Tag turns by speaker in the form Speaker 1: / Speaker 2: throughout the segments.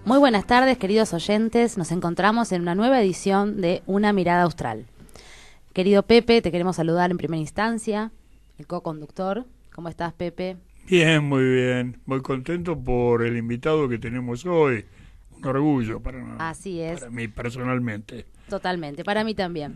Speaker 1: Muy buenas tardes, queridos oyentes. Nos encontramos en una nueva edición de Una Mirada Austral. Querido Pepe, te queremos saludar en primera instancia, el co-conductor. ¿Cómo estás, Pepe?
Speaker 2: Bien, muy bien. Muy contento por el invitado que tenemos hoy. Un orgullo
Speaker 1: Así es.
Speaker 2: Para mí personalmente.
Speaker 1: Totalmente, para mí también.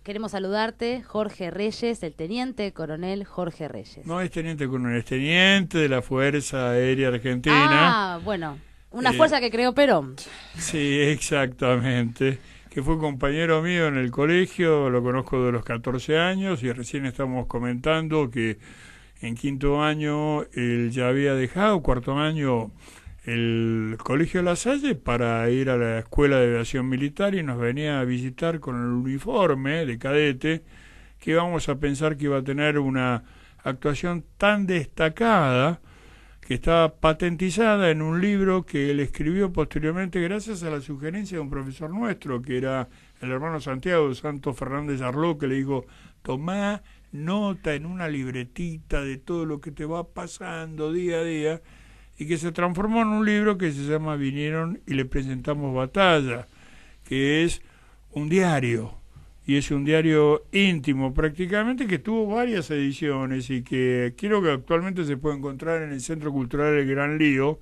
Speaker 1: Queremos saludarte, Jorge Reyes, el teniente coronel Jorge Reyes.
Speaker 2: No es teniente coronel, es teniente de la Fuerza Aérea Argentina.
Speaker 1: Ah, bueno, una fuerza que creó Perón.
Speaker 2: Sí, exactamente. Que fue compañero mío en el colegio, lo conozco de los 14 años y recién estamos comentando que en quinto año él ya había dejado, cuarto año, el Colegio La Salle para ir a la Escuela de Aviación Militar y nos venía a visitar con el uniforme de cadete, que íbamos a pensar que iba a tener una actuación tan destacada que estaba patentizada en un libro que él escribió posteriormente gracias a la sugerencia de un profesor nuestro, que era el hermano Santiago Santos Fernández Arló, que le dijo: tomá nota en una libretita de todo lo que te va pasando día a día, y que se transformó en un libro que se llama Vinieron y le presentamos batalla, que es un diario, y es un diario íntimo prácticamente, que tuvo varias ediciones y que creo que actualmente se puede encontrar en el Centro Cultural El Gran Lío,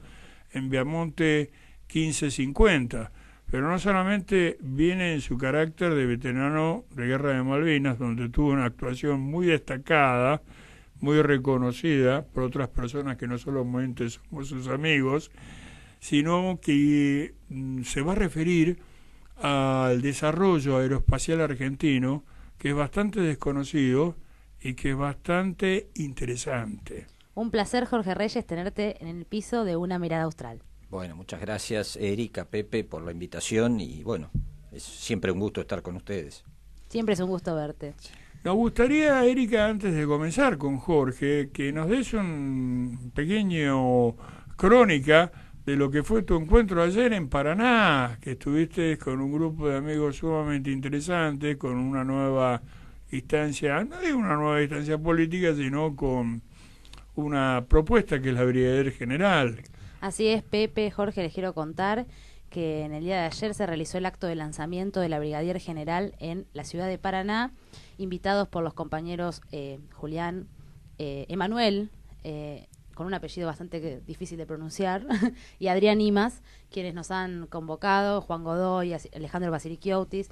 Speaker 2: en Viamonte 1550. Pero no solamente viene en su carácter de veterano de Guerra de Malvinas, donde tuvo una actuación muy destacada, muy reconocida por otras personas que no solamente somos sus amigos, sino que se va a referir al desarrollo aeroespacial argentino, que es bastante desconocido y que es bastante interesante.
Speaker 1: Un placer, Jorge Reyes, tenerte en el piso de Una Mirada Austral.
Speaker 3: Bueno, muchas gracias, Erika, Pepe, por la invitación y bueno, es siempre un gusto estar con ustedes.
Speaker 1: Siempre es un gusto verte.
Speaker 2: Nos gustaría, Erika, antes de comenzar con Jorge, que nos des un pequeño crónica de lo que fue tu encuentro ayer en Paraná, que estuviste con un grupo de amigos sumamente interesantes, con una nueva instancia, no digo una nueva instancia política, sino con una propuesta que es la Brigadier General.
Speaker 1: Así es, Pepe, Jorge, les quiero contar que en el día de ayer se realizó el acto de lanzamiento de la Brigadier General en la ciudad de Paraná, invitados por los compañeros Julián, Emanuel, con un apellido bastante difícil de pronunciar, y Adrián Imas, quienes nos han convocado, Juan Godoy, Alejandro Basiliquiotis,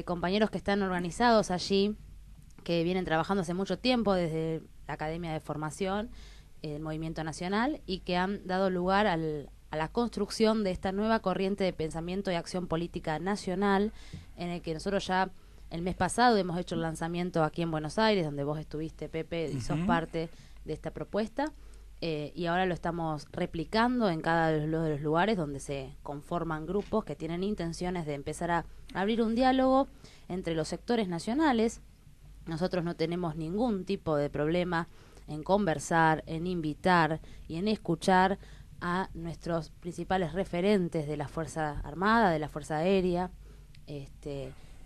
Speaker 1: compañeros que están organizados allí, que vienen trabajando hace mucho tiempo desde la Academia de Formación, el Movimiento Nacional, y que han dado lugar a la construcción de esta nueva corriente de pensamiento y acción política nacional, en el que nosotros ya el mes pasado hemos hecho el lanzamiento aquí en Buenos Aires, donde vos estuviste, Pepe, y sos parte de esta propuesta, y ahora lo estamos replicando en cada de los lugares donde se conforman grupos que tienen intenciones de empezar a abrir un diálogo entre los sectores nacionales. Nosotros no tenemos ningún tipo de problema en conversar, en invitar y en escuchar a nuestros principales referentes de la Fuerza Armada, de la Fuerza Aérea.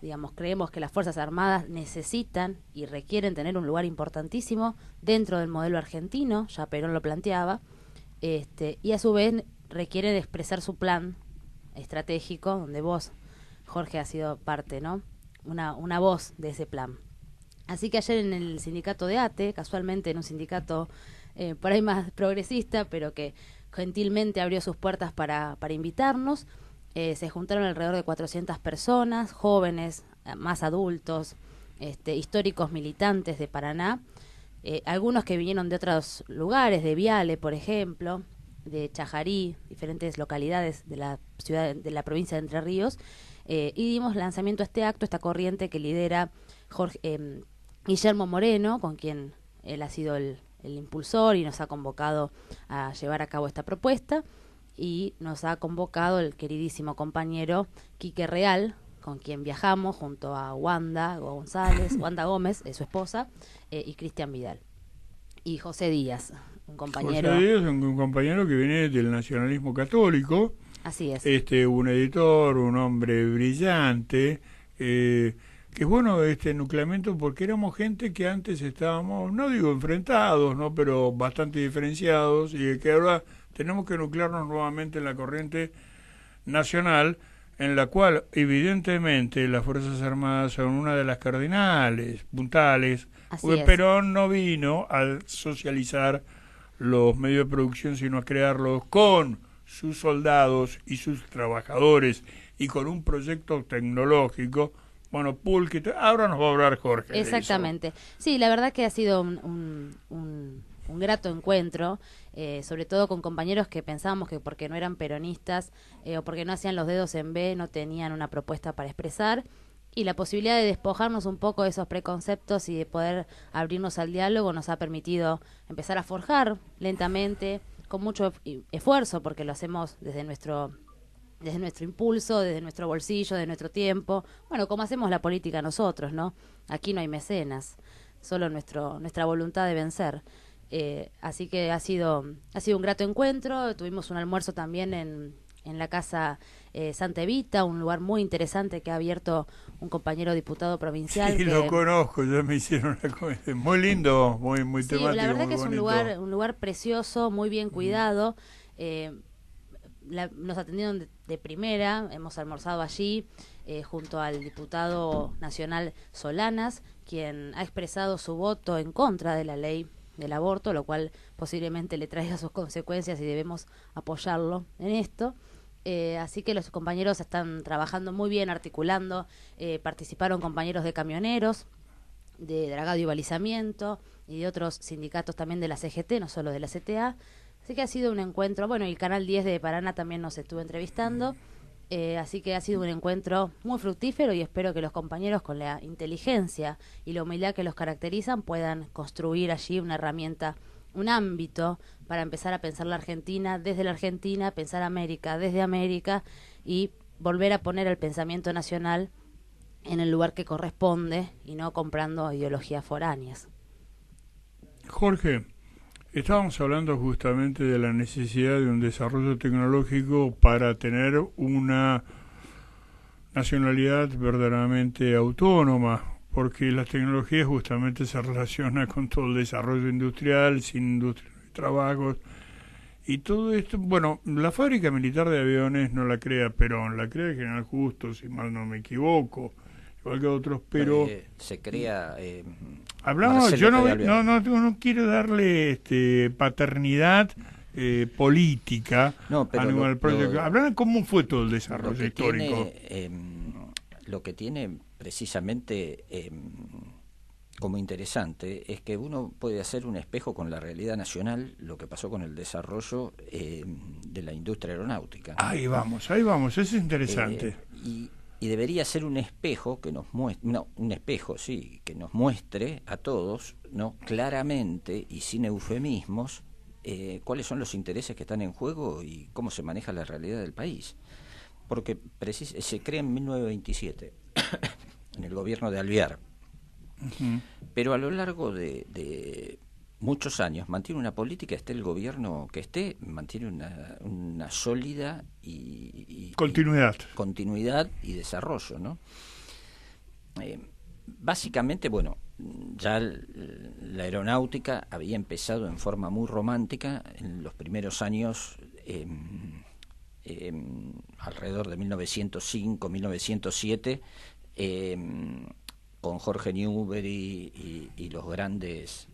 Speaker 1: Digamos, creemos que las Fuerzas Armadas necesitan y requieren tener un lugar importantísimo dentro del modelo argentino, ya Perón lo planteaba, y a su vez requieren expresar su plan estratégico, donde vos, Jorge, has sido parte, ¿no? Una voz de ese plan. Así que ayer en el sindicato de ATE, casualmente en un sindicato por ahí más progresista, pero que gentilmente abrió sus puertas para invitarnos, se juntaron alrededor de 400 personas, jóvenes, más adultos, históricos militantes de Paraná, algunos que vinieron de otros lugares, de Viale, por ejemplo, de Chajarí, diferentes localidades de la ciudad, de la provincia de Entre Ríos, y dimos lanzamiento a este acto, esta corriente que lidera Guillermo Moreno, con quien él ha sido el impulsor y nos ha convocado a llevar a cabo esta propuesta, y nos ha convocado el queridísimo compañero Quique Real, con quien viajamos junto a Wanda Gómez, su esposa, y Cristian Vidal. Y José Díaz, un compañero.
Speaker 2: José Díaz, un compañero que viene del nacionalismo católico.
Speaker 1: Así es.
Speaker 2: Un editor, un hombre brillante, que que es bueno este nucleamiento porque éramos gente que antes estábamos, no digo enfrentados, ¿no? Pero bastante diferenciados y que ahora tenemos que nuclearnos nuevamente en la corriente nacional, en la cual evidentemente las Fuerzas Armadas son una de las cardinales, puntales, porque Perón no vino a socializar los medios de producción, sino a crearlos con sus soldados y sus trabajadores y con un proyecto tecnológico. Bueno, Pulque, ahora nos va a hablar Jorge.
Speaker 1: Exactamente. Sí, la verdad que ha sido un grato encuentro, sobre todo con compañeros que pensábamos que porque no eran peronistas o porque no hacían los dedos en B no tenían una propuesta para expresar, y la posibilidad de despojarnos un poco de esos preconceptos y de poder abrirnos al diálogo nos ha permitido empezar a forjar lentamente, con mucho esfuerzo, porque lo hacemos desde nuestro impulso, desde nuestro bolsillo, de nuestro tiempo, bueno, como hacemos la política nosotros, ¿no? Aquí no hay mecenas, solo nuestra voluntad de vencer. Así que ha sido un grato encuentro. Tuvimos un almuerzo también en la casa Santa Evita, un lugar muy interesante que ha abierto un compañero diputado provincial.
Speaker 2: Sí, lo conozco, ya me hicieron una comida. Muy lindo, muy
Speaker 1: sí,
Speaker 2: temático,
Speaker 1: la verdad
Speaker 2: muy
Speaker 1: que es
Speaker 2: bonito.
Speaker 1: un lugar precioso, muy bien cuidado. Nos atendieron de primera, hemos almorzado allí junto al diputado nacional Solanas, quien ha expresado su voto en contra de la ley del aborto, lo cual posiblemente le traiga sus consecuencias y debemos apoyarlo en esto. Así que los compañeros están trabajando muy bien, articulando. Participaron compañeros de camioneros, de dragado y balizamiento y de otros sindicatos también de la CGT, no solo de la CTA. Así que ha sido un encuentro, bueno, y el Canal 10 de Paraná también nos estuvo entrevistando, así que ha sido un encuentro muy fructífero y espero que los compañeros, con la inteligencia y la humildad que los caracterizan, puedan construir allí una herramienta, un ámbito para empezar a pensar la Argentina, pensar América desde América y volver a poner el pensamiento nacional en el lugar que corresponde y no comprando ideologías foráneas.
Speaker 2: Jorge, estábamos hablando justamente de la necesidad de un desarrollo tecnológico para tener una nacionalidad verdaderamente autónoma, porque la tecnología justamente se relaciona con todo el desarrollo industrial, sin industria no hay trabajos, y todo esto, bueno, la fábrica militar de aviones no la crea Perón, la crea el General Justo, si mal no me equivoco, igual que otros, pero
Speaker 3: se crea
Speaker 2: hablamos, yo no quiero darle paternidad política a ningún proyecto. Hablan cómo fue todo el desarrollo histórico.
Speaker 3: Lo que tiene precisamente como interesante es que uno puede hacer un espejo con la realidad nacional, lo que pasó con el desarrollo de la industria aeronáutica, ¿no? Ahí vamos, eso es interesante. Y debería ser un espejo que nos muestre, que nos muestre a todos, ¿no?, claramente y sin eufemismos, cuáles son los intereses que están en juego y cómo se maneja la realidad del país. Porque se crea en 1927, en el gobierno de Alvear, pero a lo largo de muchos años mantiene una política, esté el gobierno que esté, mantiene una sólida y continuidad y desarrollo, ¿no? Básicamente, bueno, ya la aeronáutica había empezado en forma muy romántica en los primeros años, alrededor de 1905, 1907, con Jorge Newbery y los grandes...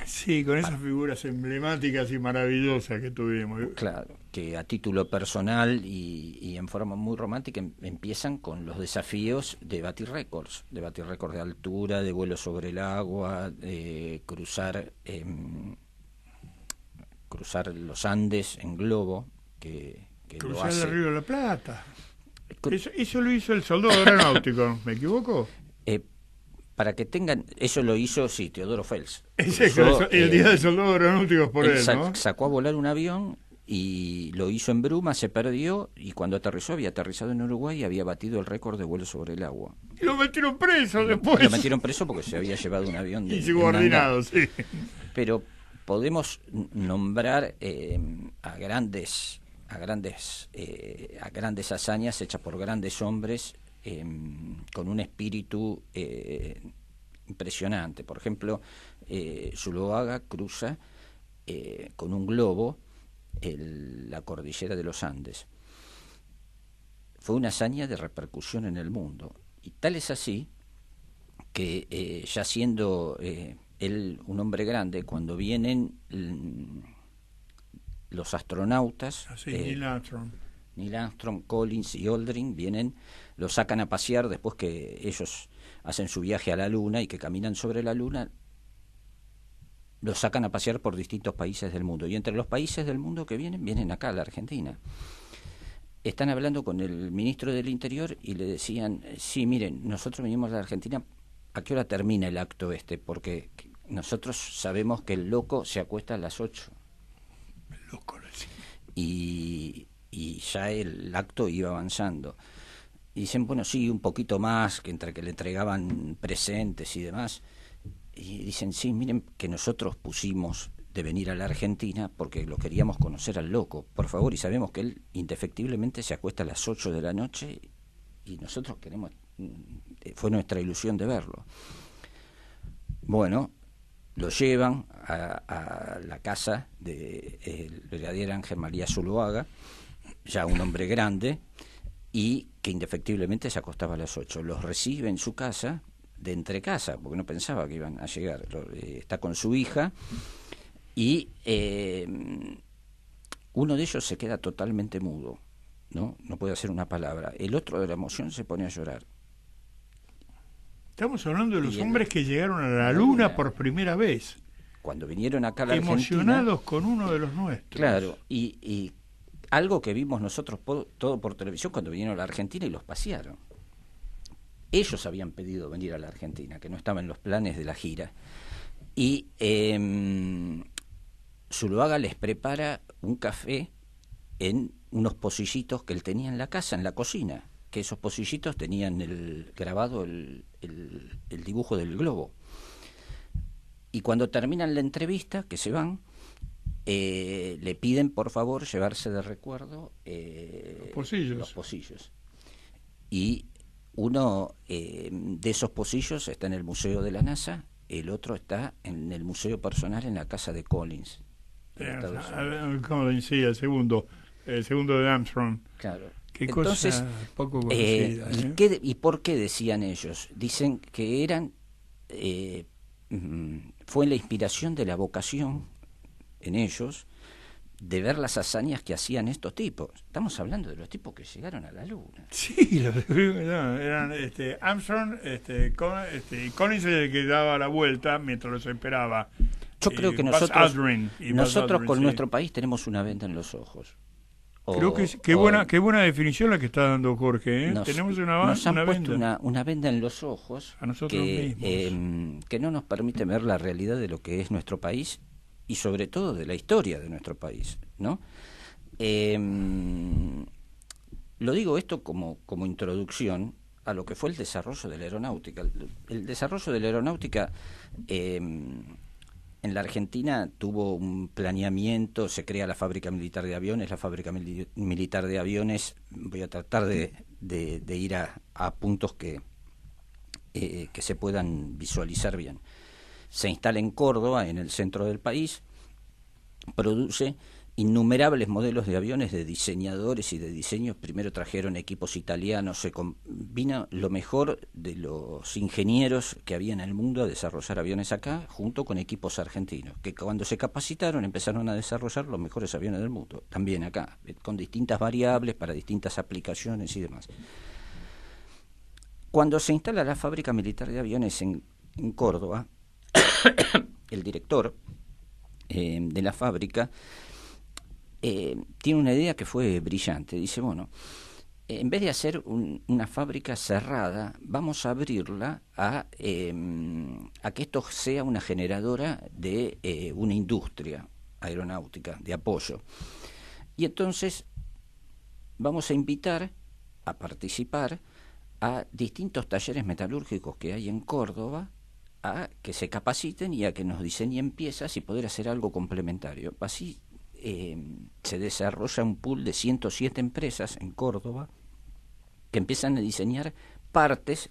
Speaker 2: sí, con esas figuras emblemáticas y maravillosas que tuvimos.
Speaker 3: Claro, que a título personal y en forma muy romántica empiezan con los desafíos de batir récords de altura, de vuelo sobre el agua, de cruzar los Andes en globo, que
Speaker 2: cruzar el Río de la Plata. Eso lo hizo el soldado aeronáutico, ¿me equivoco?
Speaker 3: Para que tengan, eso lo hizo, sí, Teodoro Fels.
Speaker 2: Exacto, el día del soldado aeronáutico por él, ¿no?
Speaker 3: Sacó a volar un avión y lo hizo en bruma, se perdió, y cuando aterrizó, había aterrizado en Uruguay y había batido el récord de vuelo sobre el agua.
Speaker 2: Y lo metieron preso después.
Speaker 3: Lo metieron preso porque se había llevado un avión de
Speaker 2: insubordinado, sí.
Speaker 3: Pero podemos nombrar a grandes hazañas hechas por grandes hombres con un espíritu impresionante. Por ejemplo, Zuloaga cruza con un globo la cordillera de los Andes. Fue una hazaña de repercusión en el mundo, y tal es así que ya siendo él un hombre grande, cuando vienen los astronautas, Neil Armstrong, Collins y Aldrin, lo sacan a pasear después que ellos hacen su viaje a la Luna y que caminan sobre la Luna, los sacan a pasear por distintos países del mundo, y entre los países del mundo que vienen acá a la Argentina. Están hablando con el ministro del Interior y le decían, sí, miren, nosotros venimos a la Argentina, ¿a qué hora termina el acto este? Porque nosotros sabemos que el loco se acuesta a las 8.
Speaker 2: El loco, sí.
Speaker 3: Y ya el acto iba avanzando. Y dicen, bueno, sí, un poquito más, que entre que le entregaban presentes y demás. Y dicen, sí, miren que nosotros pusimos de venir a la Argentina porque lo queríamos conocer al loco, por favor, y sabemos que él indefectiblemente se acuesta a las 8 de la noche y nosotros queremos, fue nuestra ilusión de verlo. Bueno, lo llevan a la casa del brigadier Ángel María Zuloaga, ya un hombre grande, y que indefectiblemente se acostaba a las 8. Los recibe en su casa, de entrecasa, porque no pensaba que iban a llegar. Está con su hija, y uno de ellos se queda totalmente mudo, no puede hacer una palabra. El otro, de la emoción, se pone a llorar.
Speaker 2: Estamos hablando de los hombres que llegaron a la Luna por primera vez.
Speaker 3: Cuando vinieron acá a la
Speaker 2: emocionados
Speaker 3: Argentina,
Speaker 2: con uno de los nuestros.
Speaker 3: Claro, y algo que vimos nosotros todo por televisión cuando vinieron a la Argentina y los pasearon. Ellos habían pedido venir a la Argentina, que no estaba en los planes de la gira. Y Zuloaga les prepara un café en unos pocillitos que él tenía en la casa, en la cocina, que esos pocillitos tenían grabado el dibujo del globo. Y cuando terminan la entrevista, que se van, le piden por favor llevarse de recuerdo los pocillos. Y uno de esos pocillos está en el Museo de la NASA, el otro está en el museo personal en la casa de Collins.
Speaker 2: Sí, el segundo de Armstrong.
Speaker 3: Claro.
Speaker 2: Qué
Speaker 3: Entonces,
Speaker 2: cosa poco conocida.
Speaker 3: ¿y por qué decían ellos? Dicen que eran fue la inspiración de la vocación en ellos de ver las hazañas que hacían estos tipos. Estamos hablando de los tipos que llegaron a la Luna.
Speaker 2: Sí, eran Armstrong, y Collins el que daba la vuelta mientras los esperaba.
Speaker 3: Yo creo que nosotros con nuestro país tenemos una venda en los ojos.
Speaker 2: Creo que qué buena definición la que está dando Jorge. Tenemos
Speaker 3: nos han puesto
Speaker 2: venda.
Speaker 3: una venda en los ojos
Speaker 2: a nosotros mismos,
Speaker 3: que no nos permite ver la realidad de lo que es nuestro país y sobre todo de la historia de nuestro país, ¿no? Lo digo esto como introducción a lo que fue el desarrollo de la aeronáutica. El desarrollo de la aeronáutica en la Argentina tuvo un planeamiento, se crea la fábrica militar de aviones. La fábrica militar de aviones, voy a tratar de ir a puntos que se puedan visualizar bien. Se instala en Córdoba, en el centro del país, produce innumerables modelos de aviones de diseñadores y de diseños. Primero trajeron equipos italianos, se combina lo mejor de los ingenieros que había en el mundo a desarrollar aviones acá, junto con equipos argentinos, que cuando se capacitaron empezaron a desarrollar los mejores aviones del mundo, también acá, con distintas variables para distintas aplicaciones y demás. Cuando se instala la fábrica militar de aviones en Córdoba, el director de la fábrica tiene una idea que fue brillante. Dice, bueno, en vez de hacer una fábrica cerrada, vamos a abrirla a que esto sea una generadora de una industria aeronáutica de apoyo. Y entonces vamos a invitar a participar a distintos talleres metalúrgicos que hay en Córdoba, a que se capaciten y a que nos diseñen piezas y poder hacer algo complementario. Así se desarrolla un pool de 107 empresas en Córdoba que empiezan a diseñar partes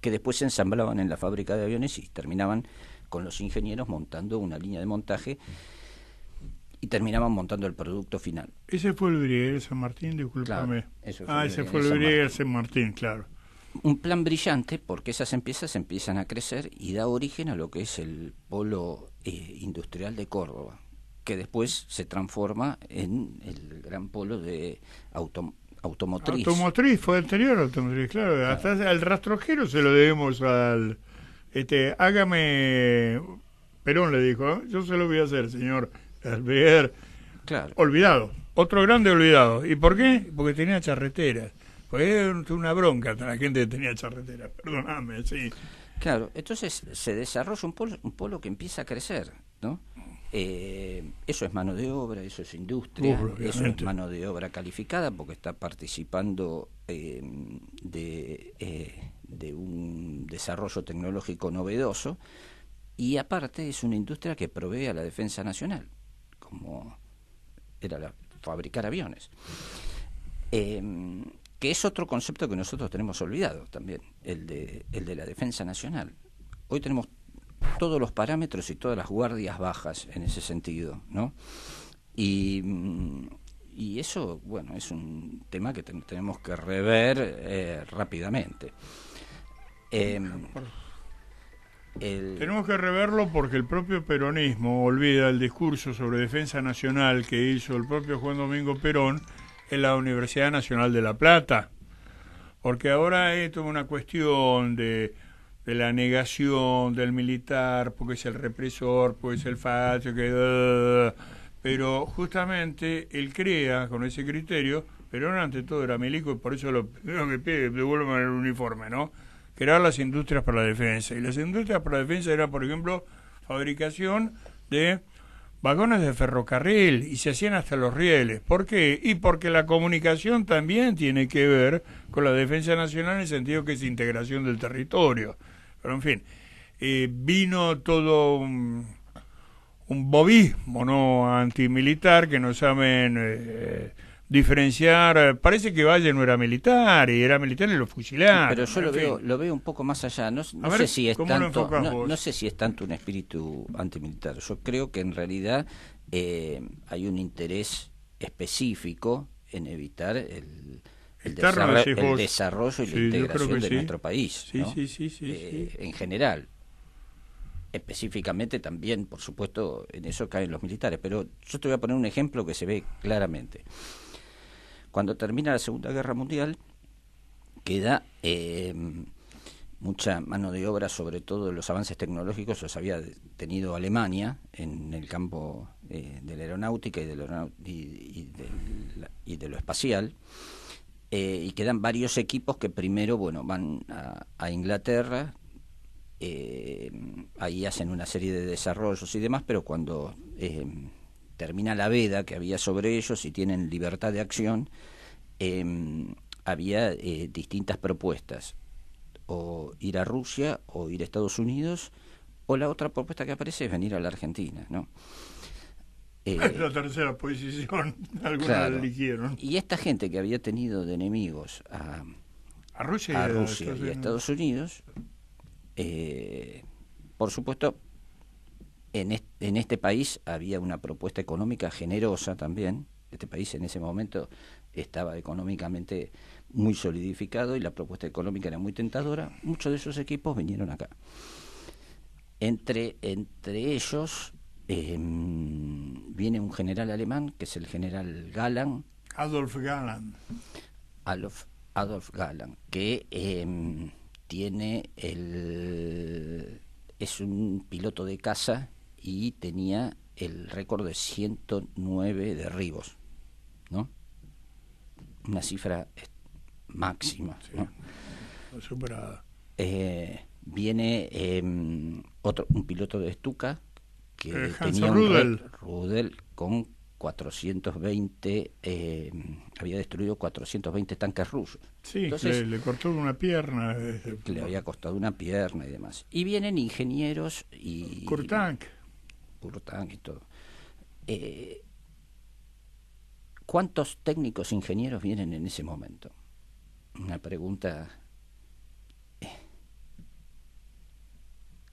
Speaker 3: que después se ensamblaban en la fábrica de aviones y terminaban con los ingenieros montando una línea de montaje y terminaban montando el producto final.
Speaker 2: Ese fue el Brigadier San Martín, discúlpame.
Speaker 3: Claro,
Speaker 2: ese fue el Brigadier San Martín, claro.
Speaker 3: Un plan brillante porque esas empresas empiezan a crecer y da origen a lo que es el polo industrial de Córdoba, que después se transforma en el gran polo de automotriz.
Speaker 2: Automotriz, fue anterior a automotriz, claro. Hasta el rastrojero se lo debemos al... hágame... Perón le dijo, yo se lo voy a hacer, señor Alvear.
Speaker 3: Claro.
Speaker 2: Olvidado, otro grande olvidado. ¿Y por qué? Porque tenía charreteras. Pues era una bronca la gente que tenía charreteras, perdóname, sí.
Speaker 3: Claro, entonces se desarrolla un polo que empieza a crecer, ¿no? Eso es mano de obra, eso es industria, eso es mano de obra calificada porque está participando de un desarrollo tecnológico novedoso y aparte es una industria que provee a la defensa nacional, como era fabricar aviones. Que es otro concepto que nosotros tenemos olvidado también, el de la defensa nacional. Hoy tenemos todos los parámetros y todas las guardias bajas en ese sentido, ¿no? Y eso, bueno, es un tema que tenemos que rever rápidamente.
Speaker 2: Tenemos que reverlo porque el propio peronismo olvida el discurso sobre defensa nacional que hizo el propio Juan Domingo Perón en la Universidad Nacional de La Plata, porque ahora es toda una cuestión de la negación del militar, porque es el represor, porque es el facho, pero justamente él crea con ese criterio, Perón ante todo era milico y por eso lo primero que pide, devuélveme el uniforme, ¿no? Crear las industrias para la defensa, y las industrias para la defensa era, por ejemplo, fabricación de vagones de ferrocarril y se hacían hasta los rieles. ¿Por qué? Y porque la comunicación también tiene que ver con la defensa nacional en el sentido que es integración del territorio. Pero en fin, vino todo un bovismo, ¿no?, antimilitar que no saben diferenciar. Parece que Valle no era militar y era militar y lo fusilaron.
Speaker 3: Pero yo lo veo un poco más allá. No sé si es tanto, no sé si es tanto un espíritu antimilitar. Yo creo que en realidad hay un interés específico en evitar el desarrollo y la integración de nuestro país, ¿no? Sí. En general. Específicamente también, por supuesto, en eso caen los militares. Pero yo te voy a poner un ejemplo que se ve claramente. Cuando termina la Segunda Guerra Mundial, queda mucha mano de obra, sobre todo los avances tecnológicos los había tenido Alemania en el campo de la aeronáutica y de lo espacial, y quedan varios equipos que primero van a Inglaterra, ahí hacen una serie de desarrollos y demás, pero cuando termina la veda que había sobre ellos y tienen libertad de acción, había distintas propuestas, o ir a Rusia o ir a Estados Unidos, o la otra propuesta que aparece es venir a la Argentina, ¿no?
Speaker 2: La tercera posición, algunos la eligieron.
Speaker 3: Y esta gente que había tenido de enemigos a Rusia y a Estados Unidos, por supuesto, en este país había una propuesta económica generosa también. Este país en ese momento estaba económicamente muy solidificado y la propuesta económica era muy tentadora. Muchos de esos equipos vinieron acá. Entre ellos viene un general alemán, que es el general Galland.
Speaker 2: Adolf
Speaker 3: Galland, que es un piloto de caza y tenía el récord de 109 derribos, ¿no? Una cifra máxima, ¿no?
Speaker 2: Superada.
Speaker 3: Viene un piloto de Stuka que tenía Rudel con 420, había destruido 420 tanques rusos.
Speaker 2: Sí, entonces, le cortó una pierna.
Speaker 3: Le había costado una pierna y demás. Y vienen ingenieros y...
Speaker 2: Kurtank
Speaker 3: y todo. ¿Cuántos técnicos ingenieros vienen en ese momento? Una pregunta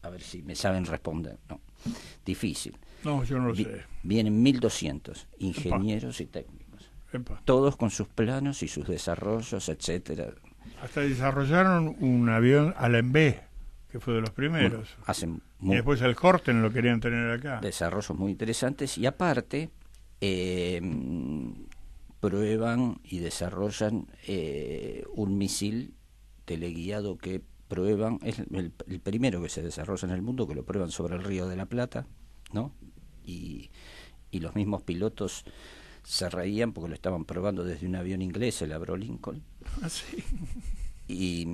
Speaker 3: a ver si me saben responder. No, difícil.
Speaker 2: No, yo no lo sé.
Speaker 3: Vienen 1.200 ingenieros y técnicos. Todos con sus planos y sus desarrollos, etcétera.
Speaker 2: Hasta desarrollaron un avión Alembé, que fue de los primeros. Y después el Horten lo querían tener acá.
Speaker 3: Desarrollos muy interesantes y aparte prueban y desarrollan un misil teleguiado que prueban, es el primero que se desarrolla en el mundo, que lo prueban sobre el Río de la Plata, ¿no? Y los mismos pilotos se reían porque lo estaban probando desde un avión inglés, el Abraham Lincoln.
Speaker 2: Ah, sí.
Speaker 3: Y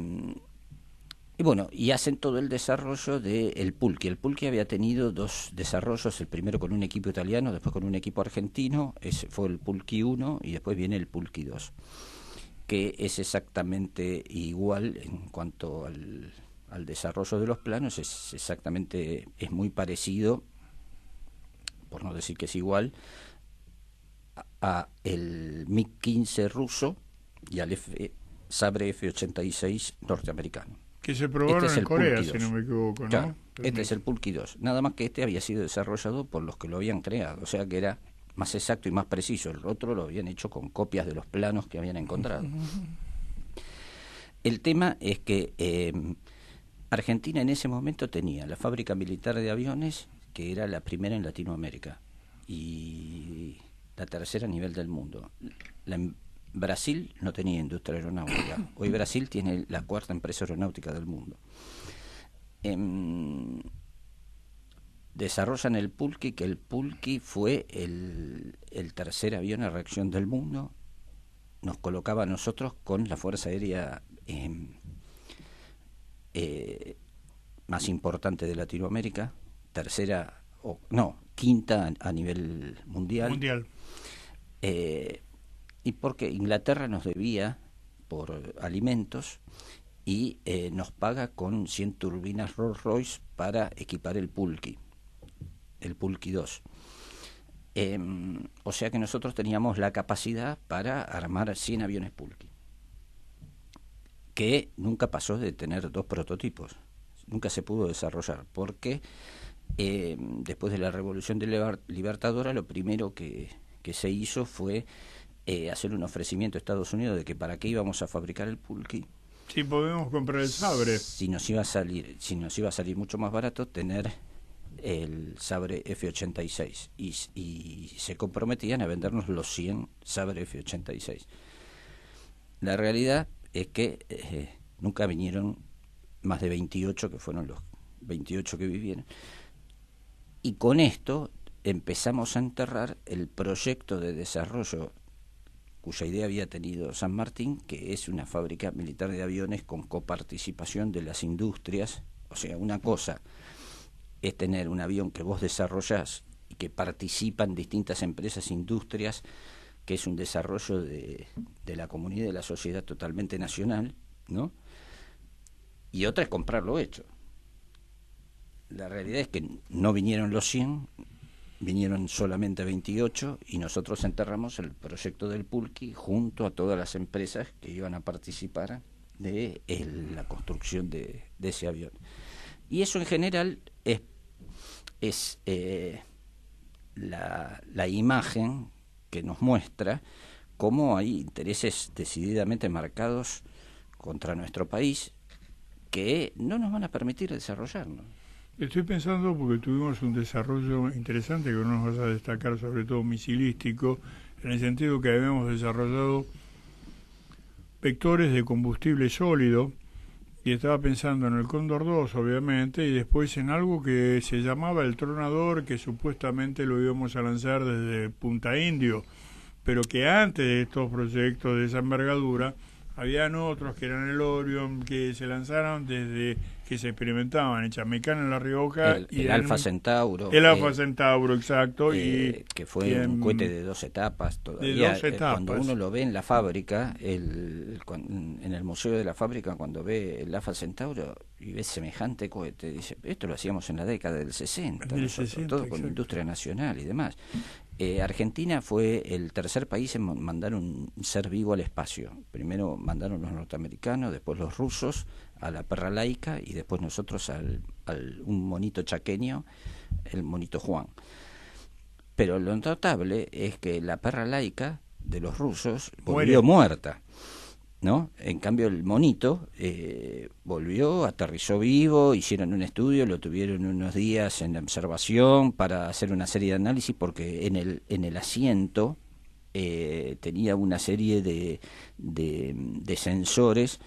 Speaker 3: bueno, y hacen todo el desarrollo del Pulqui. El Pulqui había tenido 2 desarrollos, el primero con un equipo italiano, después con un equipo argentino, ese fue el Pulqui 1 y después viene el Pulqui 2, que es exactamente igual en cuanto al desarrollo de los planos, es muy parecido, por no decir que es igual, a el MiG-15 ruso y al Sabre F-86 norteamericano.
Speaker 2: Que se probaron en Corea, si no me equivoco, ¿no?
Speaker 3: Claro, este es el Pulqui 2. Nada más que este había sido desarrollado por los que lo habían creado, o sea que era más exacto y más preciso. El otro lo habían hecho con copias de los planos que habían encontrado. El tema es que Argentina en ese momento tenía la fábrica militar de aviones, que era la primera en Latinoamérica y la tercera a nivel del mundo. Brasil no tenía industria aeronáutica. Hoy Brasil tiene la 4ª empresa aeronáutica del mundo. Desarrollan el Pulqui, que el Pulqui fue el tercer avión a reacción del mundo. Nos colocaba a nosotros con la Fuerza Aérea más importante de Latinoamérica, quinta a nivel mundial. Y porque Inglaterra nos debía por alimentos y nos paga con 100 turbinas Rolls Royce para equipar el Pulqui 2. O sea que nosotros teníamos la capacidad para armar 100 aviones Pulqui, que nunca pasó de tener 2 prototipos, nunca se pudo desarrollar, porque después de la Revolución Libertadora lo primero que se hizo fue hacer un ofrecimiento a Estados Unidos de que para qué íbamos a fabricar el Pulqui.
Speaker 2: Si podemos comprar el Sabre.
Speaker 3: Si nos iba a salir mucho más barato tener el Sabre F-86 y se comprometían a vendernos los 100 Sabre F-86. La realidad es que nunca vinieron más de 28, que fueron los 28 que vivieron, y con esto empezamos a enterrar el proyecto de desarrollo cuya idea había tenido San Martín, que es una fábrica militar de aviones con coparticipación de las industrias. O sea, una cosa es tener un avión que vos desarrollás y que participan distintas empresas, industrias, que es un desarrollo de la comunidad y de la sociedad totalmente nacional, ¿no? Y otra es comprarlo hecho. La realidad es que no vinieron los 100, vinieron solamente 28 y nosotros enterramos el proyecto del Pulqui junto a todas las empresas que iban a participar de la construcción de ese avión. Y eso en general es la imagen que nos muestra cómo hay intereses decididamente marcados contra nuestro país que no nos van a permitir desarrollarnos.
Speaker 2: Estoy pensando porque tuvimos un desarrollo interesante que nos vas a destacar, sobre todo misilístico, en el sentido que habíamos desarrollado vectores de combustible sólido, y estaba pensando en el Cóndor 2, obviamente, y después en algo que se llamaba el Tronador, que supuestamente lo íbamos a lanzar desde Punta Indio, pero que antes de estos proyectos de esa envergadura, habían otros que eran el Orion, que se lanzaron desde que se experimentaban en Chamecán, en La Rioja.
Speaker 3: El Alfa Centauro.
Speaker 2: El Alfa Centauro, exacto.
Speaker 3: Que fue un cohete de 2 etapas todavía.
Speaker 2: De 2 etapas.
Speaker 3: Cuando uno lo ve en la fábrica, en el museo de la fábrica, cuando ve el Alfa Centauro y ve semejante cohete, dice, esto lo hacíamos en la década del 60, todo con industria nacional y demás. Argentina fue el tercer país en mandar un ser vivo al espacio. Primero mandaron los norteamericanos, después los rusos a la perra laica y después nosotros un monito chaqueño, el monito Juan. Pero lo notable es que la perra laica de los rusos volvió muerta, ¿no? En cambio el monito volvió, aterrizó vivo, hicieron un estudio, lo tuvieron unos días en observación para hacer una serie de análisis, porque en el asiento tenía una serie de sensores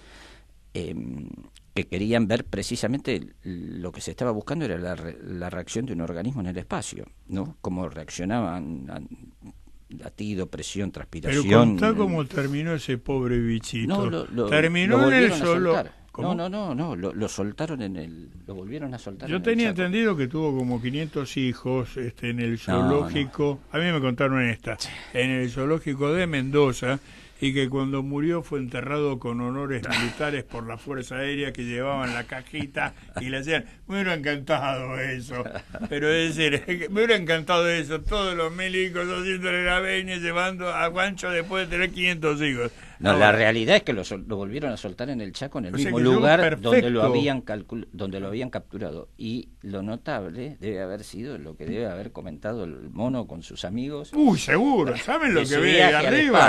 Speaker 3: que querían ver precisamente lo que se estaba buscando, era la reacción de un organismo en el espacio, ¿no? Cómo reaccionaban latido, presión, transpiración.
Speaker 2: Pero contá cómo terminó ese pobre bichito.
Speaker 3: No,
Speaker 2: terminó en el solo.
Speaker 3: No, lo soltaron lo volvieron a soltar.
Speaker 2: Yo tenía entendido que tuvo como 500 hijos en el zoológico. A mí me contaron en el zoológico de Mendoza, y que cuando murió fue enterrado con honores militares por la Fuerza Aérea, que llevaban la cajita y le hacían. Me hubiera encantado eso, pero es decir, me hubiera encantado eso, todos los milicos haciéndole la venia, llevando a Guancho después de tener 500 hijos.
Speaker 3: No, ahora, la realidad es que lo volvieron a soltar en el Chaco, en el mismo lugar donde lo habían capturado. Y lo notable debe haber sido lo que debe haber comentado el mono con sus amigos.
Speaker 2: Uy, seguro, ¿saben lo que ve ahí arriba?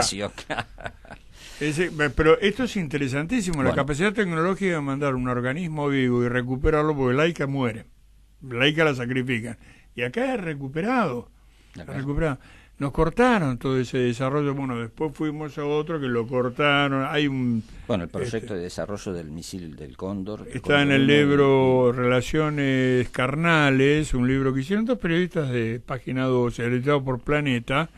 Speaker 2: Pero esto es interesantísimo, bueno, la capacidad tecnológica de mandar un organismo vivo y recuperarlo, porque laica muere, laica la sacrifican, y acá es recuperado. Nos cortaron todo ese desarrollo. Bueno, después fuimos a otro que lo cortaron. Hay
Speaker 3: el proyecto de desarrollo del misil del Cóndor.
Speaker 2: Está en el libro Relaciones Carnales, un libro que hicieron dos periodistas de Página 12, editado por Planeta,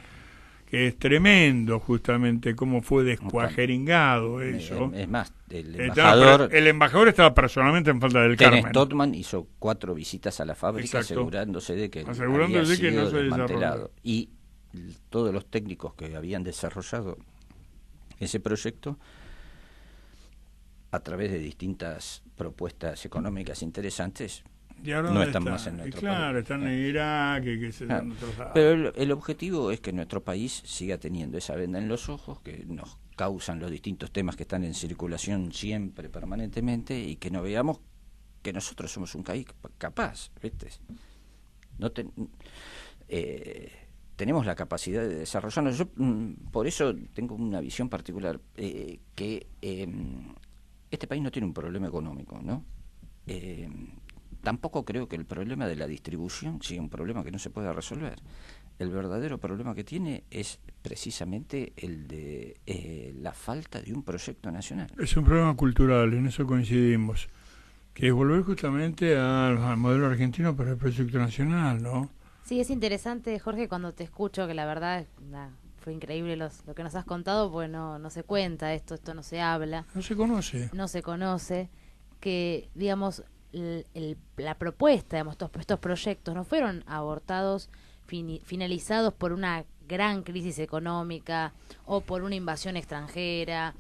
Speaker 2: que es tremendo justamente cómo fue descuajeringado eso.
Speaker 3: Es más, el
Speaker 2: embajador estaba personalmente en Falda del Carmen.
Speaker 3: Stottman hizo 4 visitas a la fábrica. Exacto. asegurándose de que no se desmantelado. Y todos los técnicos que habían desarrollado ese proyecto, a través de distintas propuestas económicas interesantes, no están más en nuestro país.
Speaker 2: Claro, están en Irak,
Speaker 3: pero el objetivo es que nuestro país siga teniendo esa venda en los ojos, que nos causan los distintos temas que están en circulación siempre, permanentemente, y que no veamos que nosotros somos un país capaz, ¿viste? Tenemos la capacidad de desarrollarnos. Yo por eso tengo una visión particular, que este país no tiene un problema económico, ¿no? Tampoco creo que el problema de la distribución sea un problema que no se pueda resolver. El verdadero problema que tiene es precisamente el de la falta de un proyecto nacional.
Speaker 2: Es un problema cultural, en eso coincidimos, que es volver justamente al modelo argentino para el proyecto nacional, ¿no?
Speaker 1: Sí, es interesante, Jorge, cuando te escucho, que la verdad fue increíble lo que nos has contado, porque no se cuenta esto no se habla.
Speaker 2: No se conoce.
Speaker 1: No se conoce, que, digamos, la propuesta, digamos, estos proyectos no fueron abortados, finalizados por una gran crisis económica o por una invasión extranjera.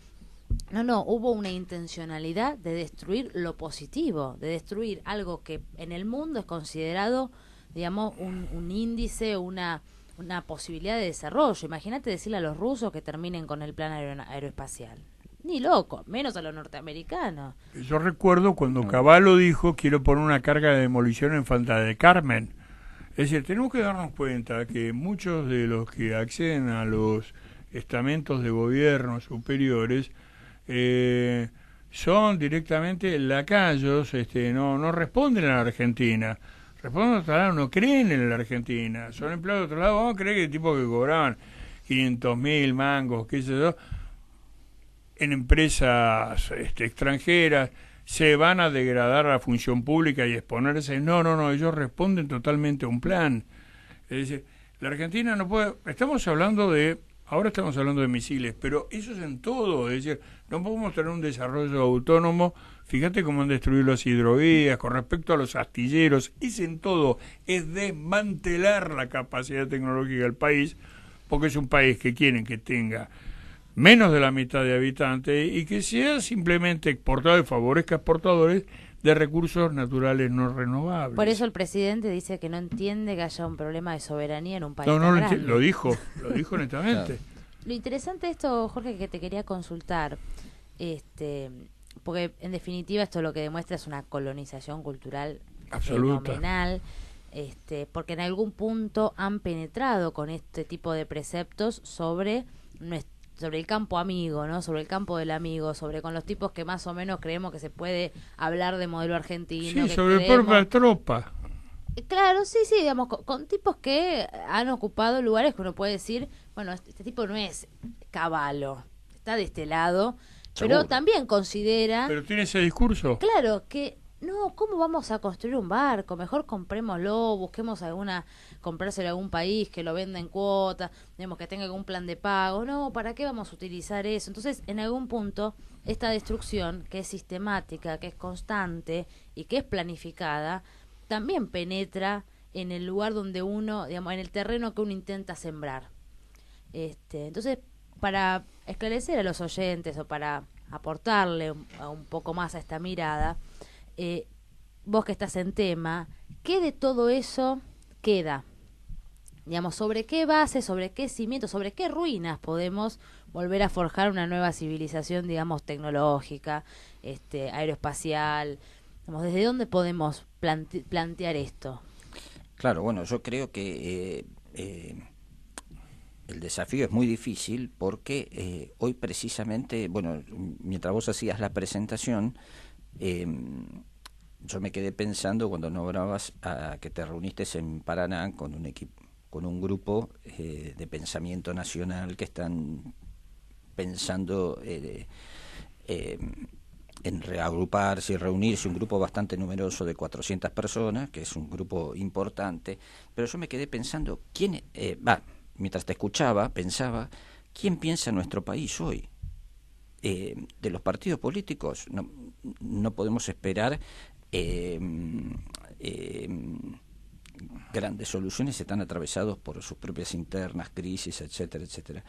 Speaker 1: No, hubo una intencionalidad de destruir lo positivo, de destruir algo que en el mundo es considerado, digamos, un índice, una posibilidad de desarrollo. Imagínate decirle a los rusos que terminen con el plan aeroespacial. Ni loco, menos a los norteamericanos.
Speaker 2: Yo recuerdo cuando Cavallo dijo, quiero poner una carga de demolición en Falda del Carmen. Es decir, tenemos que darnos cuenta que muchos de los que acceden a los estamentos de gobierno superiores son directamente lacayos, no responden a la Argentina. Responden a otro lado, no creen en la Argentina. Son empleados de otro lado, vamos a creer que el tipo que cobraban 500.000 mangos, qué sé yo, en empresas extranjeras, se van a degradar a la función pública y exponerse. No, ellos responden totalmente a un plan. Es decir, la Argentina no puede. Ahora estamos hablando de misiles, pero eso es en todo. Es decir, no podemos tener un desarrollo autónomo. Fíjate cómo han destruido las hidrovías, con respecto a los astilleros, es en todo. Es desmantelar la capacidad tecnológica del país, porque es un país que quieren que tenga menos de la mitad de habitantes y que sea simplemente exportado y favorezca exportadores de recursos naturales no renovables.
Speaker 1: Por eso el presidente dice que no entiende que haya un problema de soberanía en un país
Speaker 2: No,
Speaker 1: tan
Speaker 2: lo
Speaker 1: grande.
Speaker 2: lo dijo honestamente.
Speaker 3: Claro.
Speaker 1: Lo interesante de esto, Jorge, que te quería consultar, porque en definitiva esto lo que demuestra es una colonización cultural
Speaker 2: Absoluta.
Speaker 1: fenomenal, porque en algún punto han penetrado con este tipo de preceptos sobre el campo amigo, ¿no? Sobre el campo del amigo, sobre con los tipos que más o menos creemos que se puede hablar de modelo argentino.
Speaker 2: Sí,
Speaker 1: que
Speaker 2: sobre el
Speaker 1: creemos-
Speaker 2: propia tropa.
Speaker 1: Claro, sí, digamos, con tipos que han ocupado lugares que uno puede decir, bueno, este tipo no es caballo, está de este lado, pero
Speaker 3: Seguro.
Speaker 1: también considera,
Speaker 2: Pero tiene ese discurso.
Speaker 1: claro, que no, ¿cómo vamos a construir un barco? Mejor comprémoslo, busquemos comprárselo a algún país que lo venda en cuota, digamos, que tenga algún plan de pago. No, ¿para qué vamos a utilizar eso? Entonces, en algún punto, esta destrucción, que es sistemática, que es constante y que es planificada, también penetra en el lugar donde uno, digamos, en el terreno que uno intenta sembrar. Entonces, para esclarecer a los oyentes o para aportarle un poco más a esta mirada, vos que estás en tema, ¿qué de todo eso queda? Digamos, ¿sobre qué base, sobre qué cimientos, sobre qué ruinas podemos volver a forjar una nueva civilización, digamos, tecnológica, aeroespacial? Digamos, ¿desde dónde podemos plantear esto?
Speaker 3: Claro, bueno, yo creo que el desafío es muy difícil porque hoy precisamente, bueno, mientras vos hacías la presentación, yo me quedé pensando cuando nombrabas a que te reuniste en Paraná con un equipo, con un grupo de pensamiento nacional que están pensando en reagruparse y reunirse, un grupo bastante numeroso de 400 personas, que es un grupo importante, pero yo me quedé pensando, mientras te escuchaba, pensaba, ¿quién piensa en nuestro país hoy? De los partidos políticos no podemos esperar grandes soluciones, están atravesados por sus propias internas, crisis, etcétera, etcétera.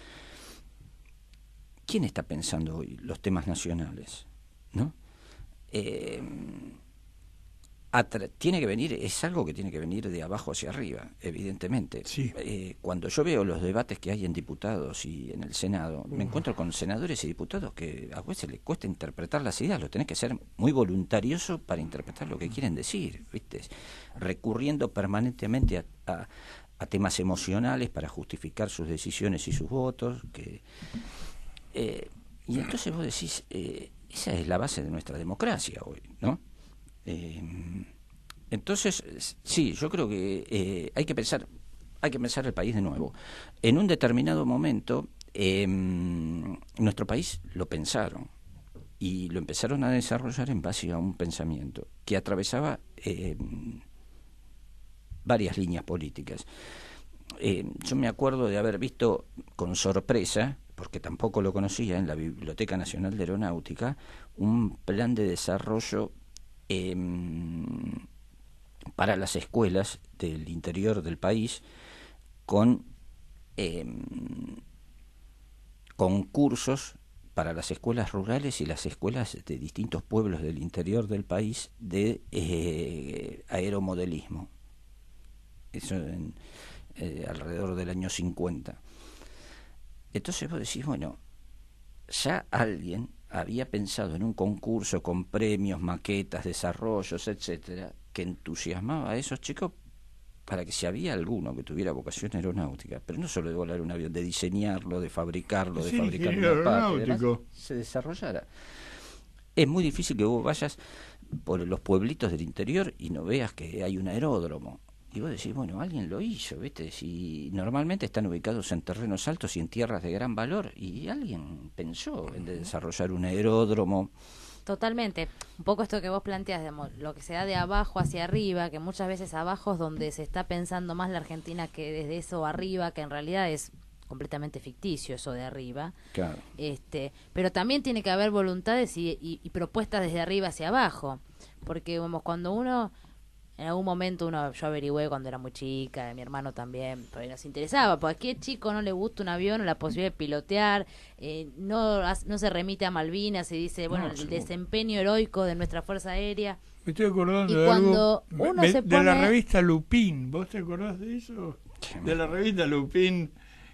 Speaker 3: ¿Quién está pensando hoy los temas nacionales? ¿No? Tiene que venir, es algo que tiene que venir de abajo hacia arriba, evidentemente.
Speaker 2: Sí.
Speaker 3: Cuando yo veo los debates que hay en diputados y en el Senado, me encuentro con senadores y diputados que a veces les cuesta interpretar las ideas, lo tenés que ser muy voluntarioso para interpretar lo que quieren decir, ¿viste? Recurriendo permanentemente a temas emocionales para justificar sus decisiones y sus votos, y entonces vos decís, esa es la base de nuestra democracia hoy, ¿no? Entonces, sí, yo creo que hay que pensar el país de nuevo. En un determinado momento, nuestro país lo pensaron y lo empezaron a desarrollar en base a un pensamiento que atravesaba varias líneas políticas. Yo me acuerdo de haber visto con sorpresa, porque tampoco lo conocía, en la Biblioteca Nacional de Aeronáutica, un plan de desarrollo para las escuelas del interior del país con concursos para las escuelas rurales y las escuelas de distintos pueblos del interior del país de aeromodelismo. Eso alrededor del año 50. Entonces vos decís, bueno, ya alguien había pensado en un concurso con premios, maquetas, desarrollos, etcétera, que entusiasmaba a esos chicos para que si había alguno que tuviera vocación aeronáutica, pero no solo de volar un avión, de diseñarlo, de fabricarlo, de fabricar una parte, demás, se desarrollara. Es muy difícil que vos vayas por los pueblitos del interior y no veas que hay un aeródromo. Y vos decís, bueno, alguien lo hizo, ¿viste? Si normalmente están ubicados en terrenos altos y en tierras de gran valor, y alguien pensó en desarrollar un aeródromo.
Speaker 1: Totalmente. Un poco esto que vos planteás, digamos, lo que se da de abajo hacia arriba, que muchas veces abajo es donde se está pensando más la Argentina que desde eso arriba, que en realidad es completamente ficticio eso de arriba.
Speaker 3: Claro.
Speaker 1: Pero también tiene que haber voluntades y propuestas desde arriba hacia abajo, porque vamos, cuando uno En algún momento yo averigüé cuando era muy chica, mi hermano también, porque nos interesaba, porque a qué chico no le gusta un avión o la posibilidad de pilotear, no se remite a Malvinas y dice, bueno, el desempeño heroico de nuestra Fuerza Aérea.
Speaker 2: Me estoy acordando
Speaker 1: Y
Speaker 2: de
Speaker 1: cuando
Speaker 2: algo,
Speaker 1: uno se
Speaker 2: de la
Speaker 1: pone-
Speaker 2: revista Lupin, ¿vos te acordás de eso? De la revista Lupin,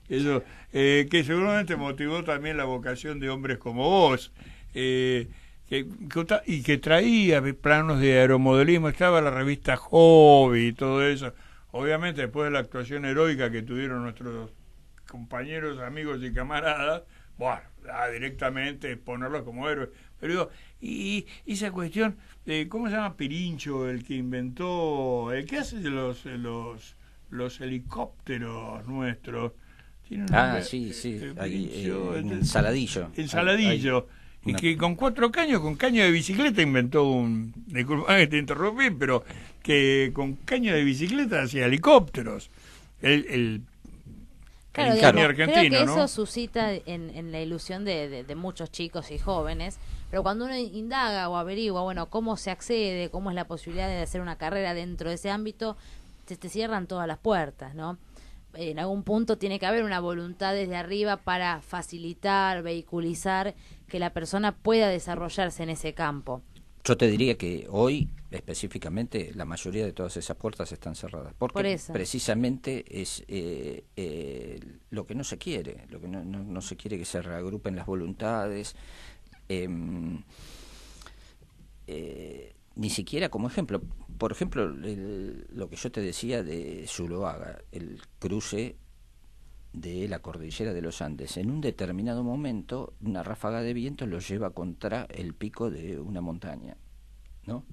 Speaker 2: que seguramente motivó también la vocación de hombres como vos, y que traía planos de aeromodelismo, estaba la revista Hobby y todo eso. Obviamente después de la actuación heroica que tuvieron nuestros compañeros, amigos y camaradas, bueno, directamente ponerlo como héroe. Pero digo, y esa cuestión de, ¿cómo se llama Pirincho, el que inventó, el que hace los helicópteros nuestros? Tiene un nombre,
Speaker 3: Sí,
Speaker 2: Pirincho,
Speaker 3: en Saladillo.
Speaker 2: En Saladillo. Y que con 4 caños, con caño de bicicleta inventó disculpa que te interrumpí, pero que con caño de bicicleta hacía helicópteros. El
Speaker 1: Claro,
Speaker 2: ingenio
Speaker 1: digamos,
Speaker 2: argentino,
Speaker 1: creo que
Speaker 2: ¿no?
Speaker 1: eso suscita en la ilusión de muchos chicos y jóvenes, pero cuando uno indaga o averigua, bueno, cómo se accede, cómo es la posibilidad de hacer una carrera dentro de ese ámbito, se te cierran todas las puertas, ¿no? En algún punto tiene que haber una voluntad desde arriba para facilitar, vehiculizar que la persona pueda desarrollarse en ese campo.
Speaker 3: Yo te diría que hoy, específicamente, la mayoría de todas esas puertas están cerradas. Porque
Speaker 1: Por eso.
Speaker 3: precisamente es lo que no se quiere, lo que no se quiere, que se reagrupen las voluntades. Ni siquiera como ejemplo, por ejemplo, lo que yo te decía de Zuloaga, el cruce de la cordillera de los Andes. En un determinado momento, una ráfaga de viento lo lleva contra el pico de una montaña, ¿no?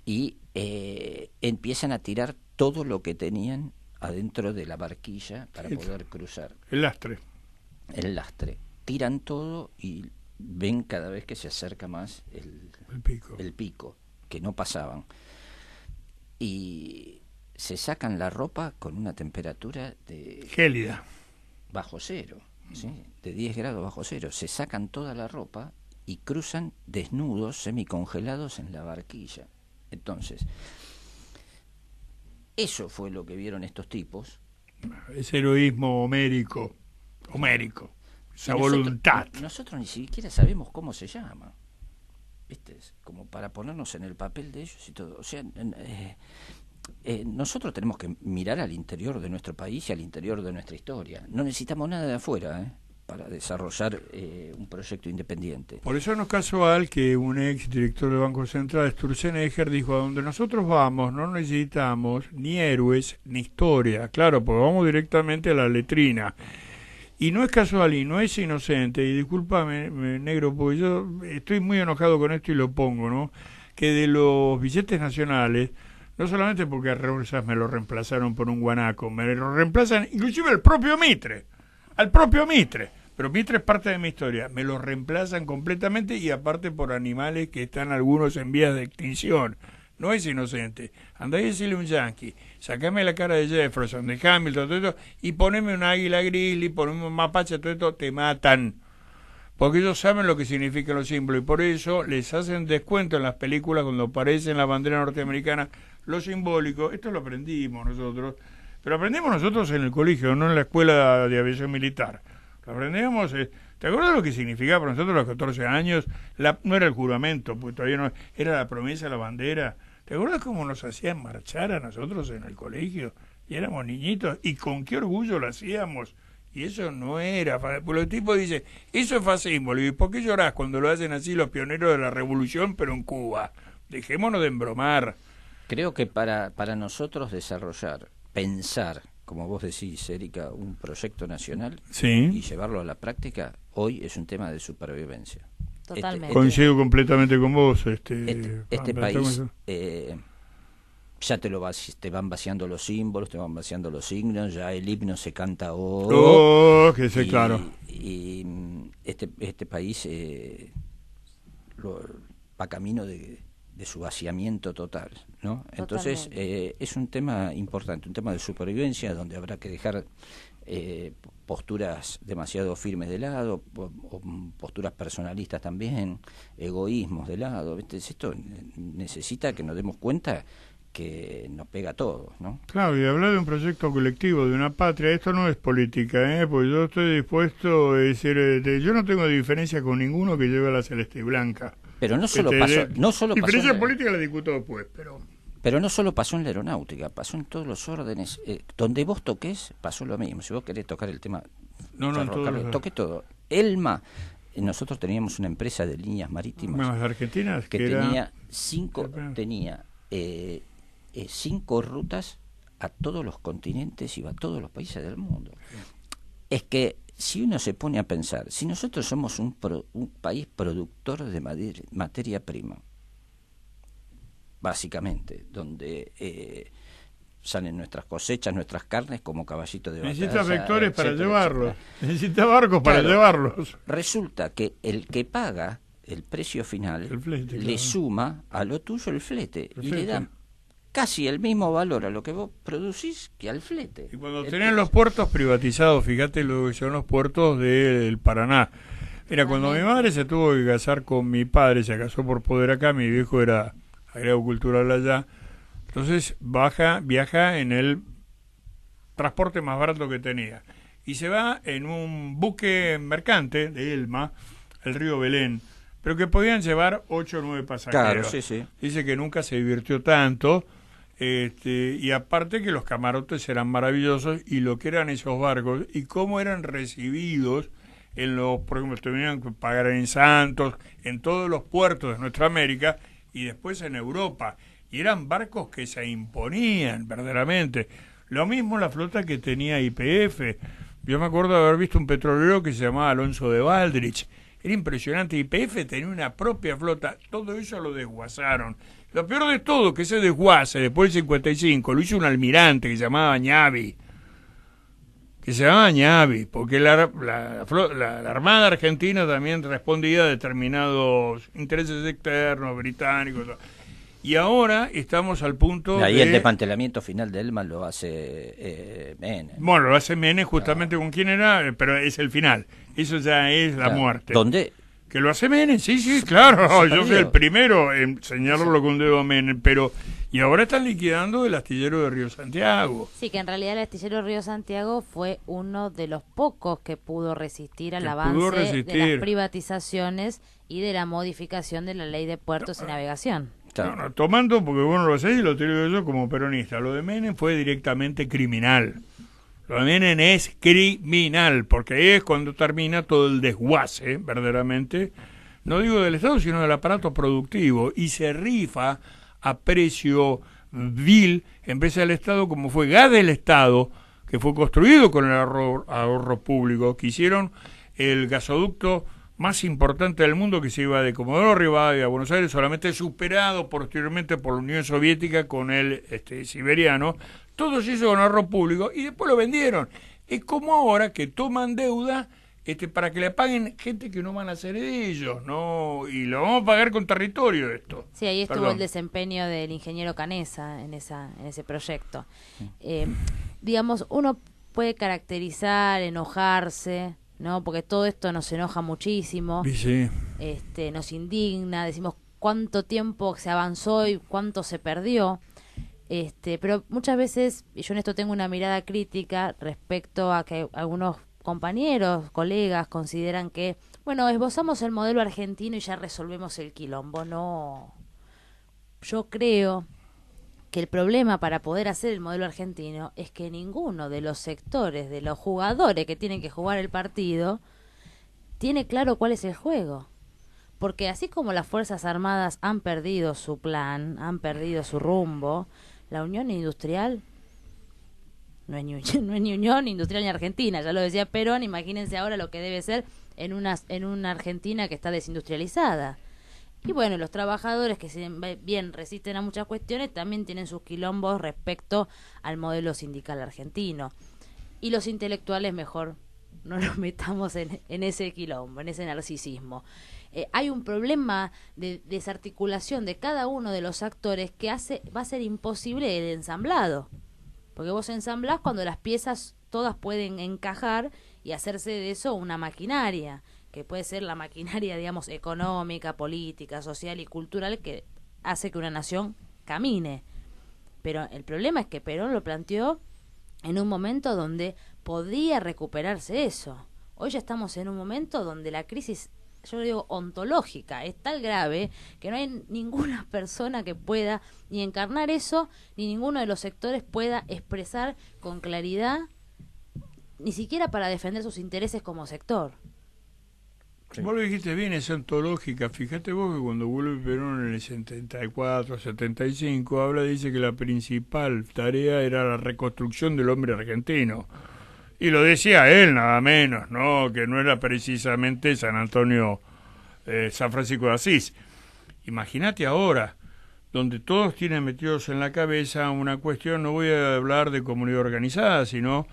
Speaker 3: Y empiezan a tirar todo lo que tenían adentro de la barquilla para poder cruzar.
Speaker 2: El lastre.
Speaker 3: El lastre. Tiran todo y ven cada vez que se acerca más el pico, que no pasaban. Y se sacan la ropa con una temperatura de
Speaker 2: Gélida.
Speaker 3: bajo cero, ¿sí? De 10 grados bajo cero. Se sacan toda la ropa y cruzan desnudos, semicongelados en la barquilla. Entonces, eso fue lo que vieron estos tipos.
Speaker 2: Ese heroísmo homérico, esa voluntad.
Speaker 3: Nosotros ni siquiera sabemos cómo se llama, ¿viste? Como para ponernos en el papel de ellos y todo. O sea, nosotros tenemos que mirar al interior de nuestro país y al interior de nuestra historia. No necesitamos nada de afuera, para desarrollar un proyecto independiente.
Speaker 2: Por eso no es casual que un ex director del Banco Central, Sturzenegger, dijo: a donde nosotros vamos no necesitamos ni héroes ni historia. Claro, porque vamos directamente a la letrina. Y no es casual y no es inocente, y discúlpame, negro, porque yo estoy muy enojado con esto y lo pongo, ¿no? Que de los billetes nacionales, no solamente porque a Reusas me lo reemplazaron por un guanaco, me lo reemplazan inclusive al propio Mitre, pero Mitre es parte de mi historia, me lo reemplazan completamente, y aparte por animales que están algunos en vías de extinción. No es inocente. Andá y decirle a un yankee, sacame la cara de Jefferson, de Hamilton, todo esto, y poneme un águila grizzly, poneme un mapache, todo esto, te matan. Porque ellos saben lo que significan los símbolos, y por eso les hacen descuento en las películas cuando aparece en la bandera norteamericana lo simbólico. Esto lo aprendimos nosotros, pero aprendimos nosotros en el colegio, no en la escuela de aviación militar. Lo aprendíamos... ¿Te acuerdas lo que significaba para nosotros a los 14 años? No era el juramento, pues todavía no era la promesa de la bandera. ¿Te acuerdas cómo nos hacían marchar a nosotros en el colegio? Y éramos niñitos, y con qué orgullo lo hacíamos. Y eso no era... Pues los tipos dicen, eso es fascismo. ¿Y por qué llorás cuando lo hacen así los pioneros de la revolución, pero en Cuba? Dejémonos de embromar.
Speaker 3: Creo que para nosotros desarrollar, pensar, como vos decís, Erika, un proyecto nacional,
Speaker 2: sí,
Speaker 3: y llevarlo a la práctica, hoy es un tema de supervivencia.
Speaker 1: Totalmente.
Speaker 2: Coincido completamente con vos.
Speaker 3: Este país, ya te van vaciando los símbolos, te van vaciando los signos, ya el himno se canta
Speaker 2: que sí, claro.
Speaker 3: Y este país va camino de su vaciamiento total, ¿no? Entonces es un tema importante, un tema de supervivencia, donde habrá que dejar posturas demasiado firmes de lado, o posturas personalistas también, egoísmos de lado, ¿viste? Esto necesita que nos demos cuenta que nos pega a todos, ¿no?
Speaker 2: Claro, y hablar de un proyecto colectivo, de una patria, esto no es política, porque yo estoy dispuesto a decir, yo no tengo diferencia con ninguno que lleve a la celeste y blanca.
Speaker 3: Pero no solo pasó,
Speaker 2: diferencia política la discuto después,
Speaker 3: pero no solo pasó en la aeronáutica, pasó en todos los órdenes. Donde vos toques, pasó lo mismo. Si vos querés tocar el tema, toqué todo. Elma, nosotros teníamos una empresa de líneas marítimas
Speaker 2: argentinas
Speaker 3: que tenía cinco rutas a todos los continentes y a todos los países del mundo. Es que si uno se pone a pensar, si nosotros somos un país productor de materia prima, básicamente, donde salen nuestras cosechas, nuestras carnes como caballitos de batalla.
Speaker 2: Necesita vectores para llevarlos, necesita barcos para llevarlos.
Speaker 3: Resulta que el que paga el precio final
Speaker 2: el flete,
Speaker 3: le suma a lo tuyo el flete y le da casi el mismo valor a lo que vos producís que al flete.
Speaker 2: Y cuando tenían los puertos privatizados, fíjate lo que son los puertos del Paraná. Mira, cuando mi madre se tuvo que casar con mi padre, se casó por poder acá, mi viejo era agregado cultural allá, entonces viaja en el transporte más barato que tenía y se va en un buque mercante de Elma, el río Belén, pero que podían llevar 8 o 9 pasajeros.
Speaker 3: Claro, sí.
Speaker 2: Dice que nunca se divirtió tanto, y aparte que los camarotes eran maravillosos y lo que eran esos barcos y cómo eran recibidos por ejemplo, tenían que pagar en Santos, en todos los puertos de nuestra América y después en Europa. Y eran barcos que se imponían verdaderamente. Lo mismo la flota que tenía YPF. Yo me acuerdo de haber visto un petrolero que se llamaba Alonso de Baldrich. Era impresionante. YPF tenía una propia flota. Todo eso lo desguazaron. Lo peor de todo, que ese desguace, después del 55, lo hizo un almirante que se llamaba Ñavi. Porque la Armada Argentina también respondía a determinados intereses externos, británicos. Y ahora estamos al punto
Speaker 3: ahí el desmantelamiento final de Elma lo hace Menem.
Speaker 2: Bueno, lo hace Menem justamente con quién era, pero es el final. Eso ya es la muerte.
Speaker 3: ¿Dónde?
Speaker 2: Que lo hace Menem, sí, claro. Yo soy el primero en señalarlo con dedo a Menem, pero... Y ahora están liquidando el astillero de Río Santiago.
Speaker 1: Sí, que en realidad el astillero de Río Santiago fue uno de los pocos que pudo resistir al avance de las privatizaciones y de la modificación de la ley de puertos y navegación.
Speaker 2: No, tomando, porque vos no lo sé y lo digo yo como peronista, lo de Menem fue directamente criminal. Lo de Menem es criminal, porque ahí es cuando termina todo el desguace, verdaderamente, no digo del Estado, sino del aparato productivo, y se rifa a precio vil empresa del Estado, como fue Gas del Estado, que fue construido con el ahorro público, que hicieron el gasoducto más importante del mundo, que se iba de Comodoro Rivadavia a Buenos Aires, solamente superado posteriormente por la Unión Soviética con el siberiano. Todo se hizo con ahorro público y después lo vendieron. Es como ahora que toman deuda para que le paguen gente que no van a ser ellos, ¿no? Y lo vamos a pagar con territorio esto.
Speaker 1: Sí, ahí estuvo el desempeño del ingeniero Canesa en ese proyecto. Digamos, uno puede caracterizar, enojarse, ¿no? Porque todo esto nos enoja muchísimo.
Speaker 2: Sí.
Speaker 1: Nos indigna, decimos cuánto tiempo se avanzó y cuánto se perdió. Pero muchas veces, y yo en esto tengo una mirada crítica respecto a que algunos compañeros, colegas consideran que, bueno, esbozamos el modelo argentino y ya resolvemos el quilombo. No, yo creo que el problema para poder hacer el modelo argentino es que ninguno de los sectores, de los jugadores que tienen que jugar el partido, tiene claro cuál es el juego. Porque así como las Fuerzas Armadas han perdido su plan, han perdido su rumbo, la Unión Industrial no es ni Unión Industrial ni Argentina, ya lo decía Perón. Imagínense ahora lo que debe ser en una Argentina que está desindustrializada. Y bueno, los trabajadores que si bien resisten a muchas cuestiones también tienen sus quilombos respecto al modelo sindical argentino. Y los intelectuales mejor no nos metamos en ese quilombo, en ese narcisismo. Hay un problema de desarticulación de cada uno de los actores que va a ser imposible el ensamblado. Porque vos ensamblás cuando las piezas todas pueden encajar y hacerse de eso una maquinaria, que puede ser la maquinaria, digamos, económica, política, social y cultural que hace que una nación camine. Pero el problema es que Perón lo planteó en un momento donde podía recuperarse eso. Hoy ya estamos en un momento donde la crisis, yo digo, ontológica, es tan grave que no hay ninguna persona que pueda ni encarnar eso, ni ninguno de los sectores pueda expresar con claridad, ni siquiera para defender sus intereses como sector.
Speaker 2: Sí. Vos lo dijiste bien, es ontológica. Fíjate vos que cuando vuelve Perón en el 74, 75, dice que la principal tarea era la reconstrucción del hombre argentino. Y lo decía él, nada menos, ¿no? Que no era precisamente San Francisco de Asís. Imagínate ahora, donde todos tienen metidos en la cabeza una cuestión, no voy a hablar de comunidad organizada, sino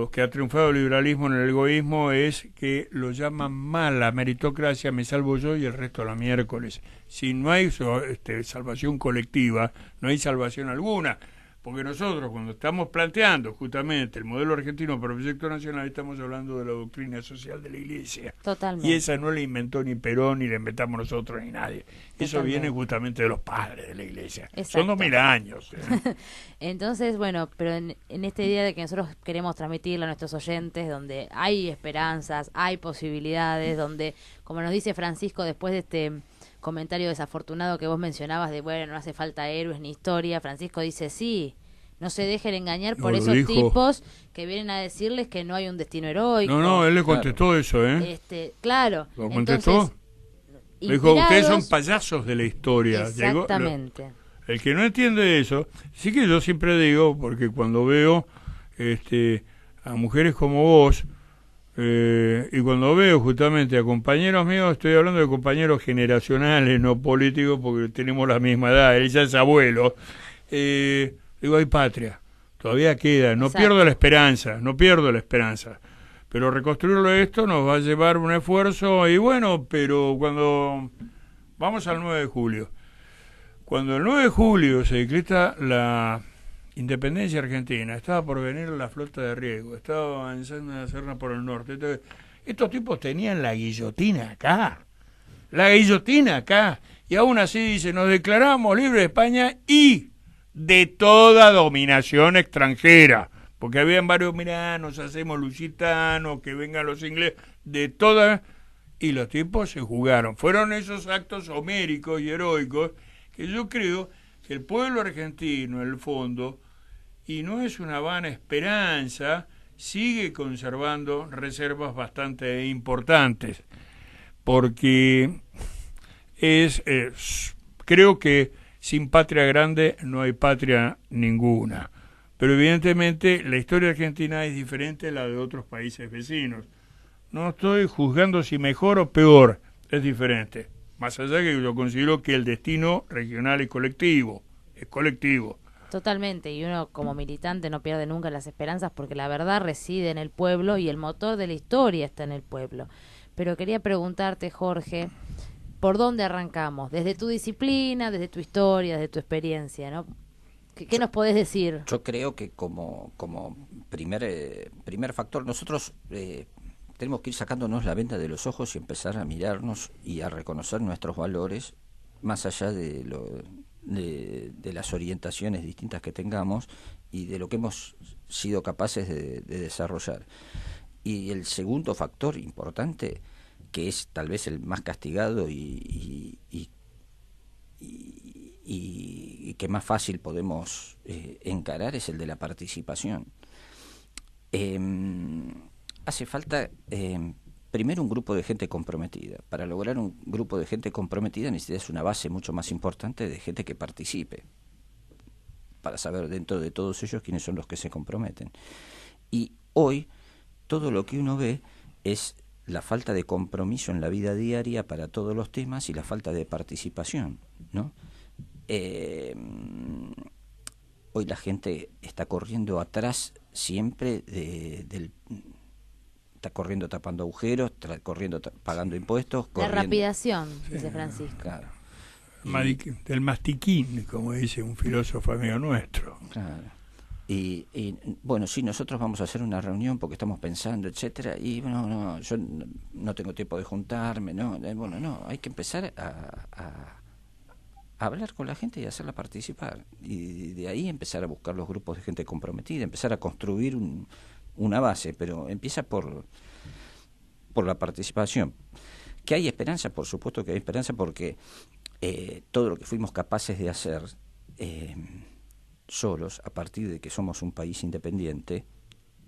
Speaker 2: que ha triunfado el liberalismo en el egoísmo, es que lo llaman mala meritocracia, me salvo yo y el resto a la miércoles. Si no hay salvación colectiva, no hay salvación alguna. Porque nosotros, cuando estamos planteando justamente el modelo argentino para el proyecto nacional, estamos hablando de la doctrina social de la Iglesia.
Speaker 1: Totalmente.
Speaker 2: Y esa no la inventó ni Perón, ni la inventamos nosotros, ni nadie. Eso viene justamente de los padres de la Iglesia.
Speaker 1: Exacto.
Speaker 2: Son 2000 años.
Speaker 1: Entonces, bueno, pero en esta idea de que nosotros queremos transmitirle a nuestros oyentes, donde hay esperanzas, hay posibilidades, donde, como nos dice Francisco, después de este comentario desafortunado que vos mencionabas de, bueno, no hace falta héroes ni historia, Francisco dice, sí, no se dejen engañar por esos tipos que vienen a decirles que no hay un destino heroico.
Speaker 2: No, él le contestó eso,
Speaker 1: Claro.
Speaker 2: ¿Lo contestó?
Speaker 1: Entonces,
Speaker 2: dijo, ustedes son payasos de la historia.
Speaker 1: Exactamente.
Speaker 2: El que no entiende eso, sí que yo siempre digo, porque cuando veo a mujeres como vos, y cuando veo justamente a compañeros míos, estoy hablando de compañeros generacionales, no políticos, porque tenemos la misma edad, él ya es abuelo, digo, hay patria, todavía queda, no pierdo la esperanza, pero reconstruirlo esto nos va a llevar un esfuerzo, y bueno, pero cuando vamos al 9 de julio, cuando el 9 de julio se decreta la independencia argentina, estaba por venir la flota de riego, estaba avanzando en la Serna por el norte. Entonces, estos tipos tenían la guillotina acá, y aún así dice, nos declaramos libres de España y de toda dominación extranjera, porque habían varios, mirá, nos hacemos lusitanos, que vengan los ingleses, de toda, y los tipos se jugaron. Fueron esos actos homéricos y heroicos que yo creo que el pueblo argentino, en el fondo, y no es una vana esperanza, sigue conservando reservas bastante importantes, porque creo que sin patria grande no hay patria ninguna, pero evidentemente la historia argentina es diferente a la de otros países vecinos. No estoy juzgando si mejor o peor, es diferente, más allá que yo considero que el destino regional es colectivo.
Speaker 1: Totalmente, y uno como militante no pierde nunca las esperanzas porque la verdad reside en el pueblo y el motor de la historia está en el pueblo. Pero quería preguntarte, Jorge, ¿por dónde arrancamos? Desde tu disciplina, desde tu historia, desde tu experiencia, ¿no? ¿Qué nos podés decir?
Speaker 3: Yo creo que como primer factor, nosotros tenemos que ir sacándonos la venda de los ojos y empezar a mirarnos y a reconocer nuestros valores, más allá de las orientaciones distintas que tengamos y de lo que hemos sido capaces de desarrollar. Y el segundo factor importante, que es tal vez el más castigado y que más fácil podemos encarar, es el de la participación. Hace falta primero un grupo de gente comprometida. Para lograr un grupo de gente comprometida necesitas una base mucho más importante de gente que participe, para saber dentro de todos ellos quiénes son los que se comprometen. Y hoy todo lo que uno ve es la falta de compromiso en la vida diaria para todos los temas y la falta de participación, ¿no? Hoy la gente está corriendo atrás siempre está corriendo tapando agujeros, corriendo pagando impuestos.
Speaker 1: La rapidación, dice Francisco.
Speaker 3: Claro.
Speaker 2: Del mastiquín, como dice un filósofo amigo nuestro.
Speaker 3: Claro. Y bueno, sí, nosotros vamos a hacer una reunión porque estamos pensando, etcétera, y bueno, no, yo no tengo tiempo de juntarme, no, bueno, no, hay que empezar hablar con la gente y hacerla participar. Y de ahí empezar a buscar los grupos de gente comprometida, empezar a construir una base, pero empieza por la participación. ¿Que hay esperanza? Por supuesto que hay esperanza, porque todo lo que fuimos capaces de hacer solos, a partir de que somos un país independiente,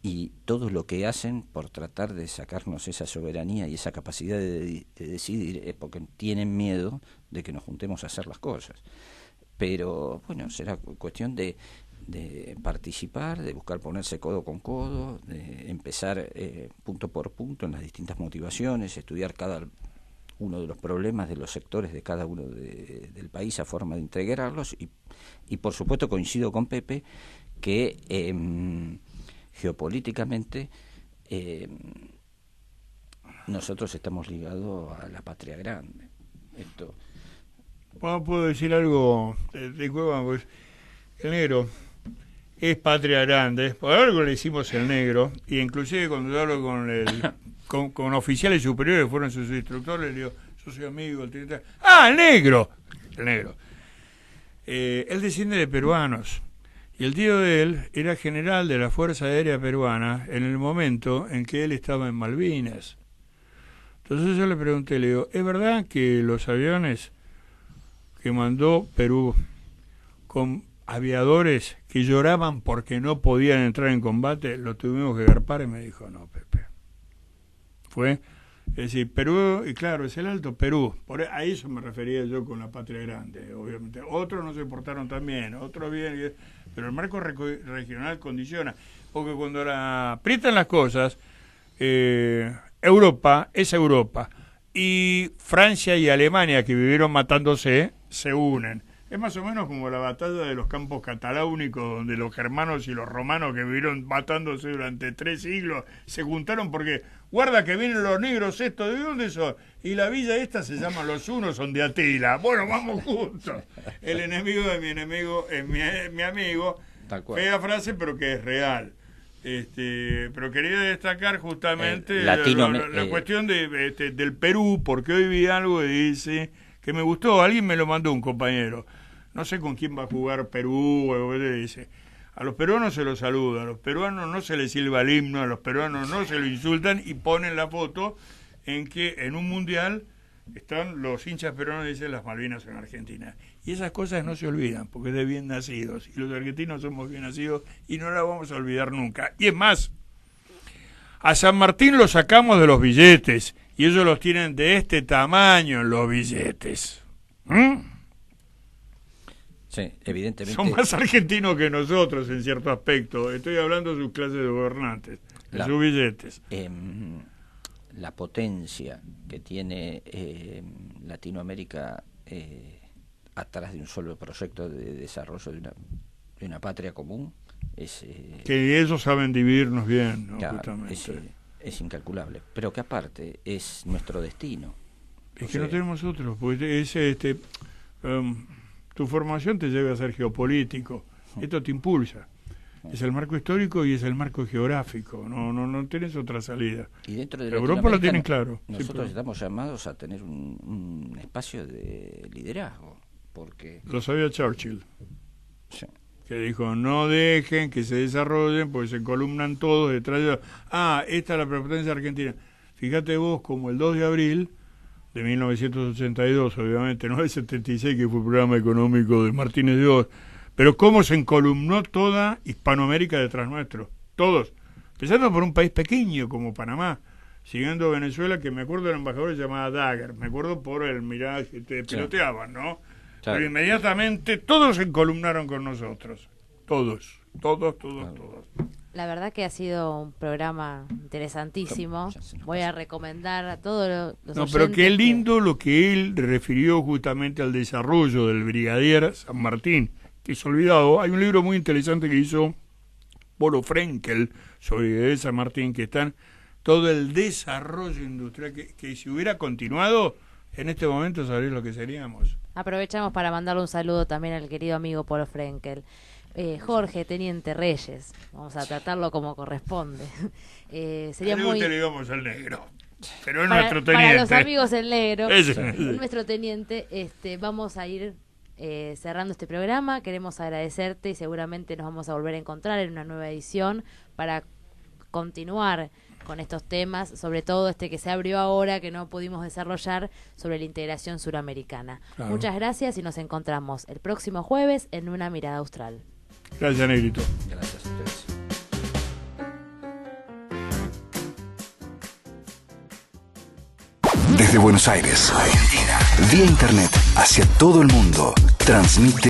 Speaker 3: y todo lo que hacen por tratar de sacarnos esa soberanía y esa capacidad de decidir, es porque tienen miedo de que nos juntemos a hacer las cosas. Pero bueno, será cuestión de participar, de buscar ponerse codo con codo, de empezar punto por punto en las distintas motivaciones, estudiar cada uno de los problemas de los sectores de cada uno del país a forma de integrarlos, y por supuesto coincido con Pepe que geopolíticamente nosotros estamos ligados a la patria grande. Esto.
Speaker 2: Bueno, puedo decir algo de Cueva, pues el negro es patria grande, por algo le decimos el negro, y inclusive cuando yo hablo con oficiales superiores que fueron sus instructores, le digo, yo soy amigo del teniente. ¡Ah, el negro! El negro. Él desciende de peruanos, y el tío de él era general de la Fuerza Aérea Peruana en el momento en que él estaba en Malvinas. Entonces yo le pregunté, le digo, ¿es verdad que los aviones que mandó Perú con aviadores que lloraban porque no podían entrar en combate, lo tuvimos que garpar? Y me dijo, no, Pepe. Es decir, Perú, y claro, es el Alto Perú, a eso me refería yo con la patria grande, obviamente. Otros no se portaron tan bien, otros bien, pero el marco regional condiciona, porque cuando aprietan las cosas, Europa es Europa, y Francia y Alemania, que vivieron matándose, se unen. Es más o menos como la batalla de los campos cataláunicos, donde los germanos y los romanos, que vivieron matándose durante 3 siglos, se juntaron porque, guarda que vienen los negros estos, ¿de dónde son? Y la villa esta se llama Los Hunos, son de Atila. Bueno, vamos juntos. El enemigo de mi enemigo es mi amigo. Fea frase, pero que es real. Pero quería destacar justamente la cuestión del Perú, porque hoy vi algo que dice que me gustó, alguien me lo mandó, un compañero, no sé con quién va a jugar Perú, o le dice, a los peruanos se los saluda, a los peruanos no se les silba el himno, a los peruanos no se lo insultan, y ponen la foto en que en un mundial están los hinchas peruanos y dicen las Malvinas en Argentina. Y esas cosas no se olvidan, porque es de bien nacidos, y los argentinos somos bien nacidos y no las vamos a olvidar nunca. Y es más, a San Martín lo sacamos de los billetes, y ellos los tienen de este tamaño en los billetes.
Speaker 3: Sí, evidentemente.
Speaker 2: Son más argentinos que nosotros en cierto aspecto. Estoy hablando de sus clases de gobernantes, de sus billetes.
Speaker 3: La potencia que tiene Latinoamérica atrás de un solo proyecto de desarrollo de una patria común es...
Speaker 2: que ellos saben dividirnos bien, ¿no?
Speaker 3: Claro,
Speaker 2: justamente.
Speaker 3: Es incalculable, pero que aparte es nuestro destino.
Speaker 2: Es que no tenemos otro, porque tu formación te lleva a ser geopolítico, esto te impulsa. Es el marco histórico y es el marco geográfico, no tenés otra salida.
Speaker 3: Y dentro de
Speaker 2: Europa lo tienen claro.
Speaker 3: Nosotros estamos llamados a tener un espacio de liderazgo, porque...
Speaker 2: Lo sabía Churchill.
Speaker 3: Sí.
Speaker 2: Que dijo, no dejen que se desarrollen, porque se columnan todos detrás de... esta es la prepotencia argentina. Fíjate vos, como el 2 de abril de 1982, obviamente, no el 76, que fue el programa económico de Martínez de Oz, pero cómo se encolumnó toda Hispanoamérica detrás nuestro, todos, empezando por un país pequeño como Panamá, siguiendo Venezuela, que me acuerdo del embajador se llamaba Dagger, me acuerdo por el miraje, te piloteaban, ¿no? Claro. Pero inmediatamente todos se encolumnaron con nosotros, todos.
Speaker 1: La verdad que ha sido un programa interesantísimo. Voy a recomendar a todos los oyentes.
Speaker 2: Pero qué lindo lo que él refirió justamente al desarrollo del brigadier San Martín, que es olvidado. Hay un libro muy interesante que hizo Polo Frenkel sobre San Martín, que están todo el desarrollo industrial que si hubiera continuado, en este momento sabréis lo que seríamos.
Speaker 1: Aprovechamos para mandarle un saludo también al querido amigo Polo Frenkel. Jorge Teniente Reyes, vamos a tratarlo como corresponde. Sería muy...
Speaker 2: le digamos al negro, pero es nuestro teniente.
Speaker 1: Para los amigos el negro, nuestro teniente, vamos a ir cerrando este programa, queremos agradecerte y seguramente nos vamos a volver a encontrar en una nueva edición para continuar con estos temas, sobre todo este que se abrió ahora, que no pudimos desarrollar, sobre la integración suramericana.
Speaker 2: Claro.
Speaker 1: Muchas gracias y nos encontramos el próximo jueves en Una Mirada Austral.
Speaker 2: Gracias, Negrito.
Speaker 3: Gracias a ustedes.
Speaker 4: Desde Buenos Aires, Argentina, vía internet hacia todo el mundo, transmite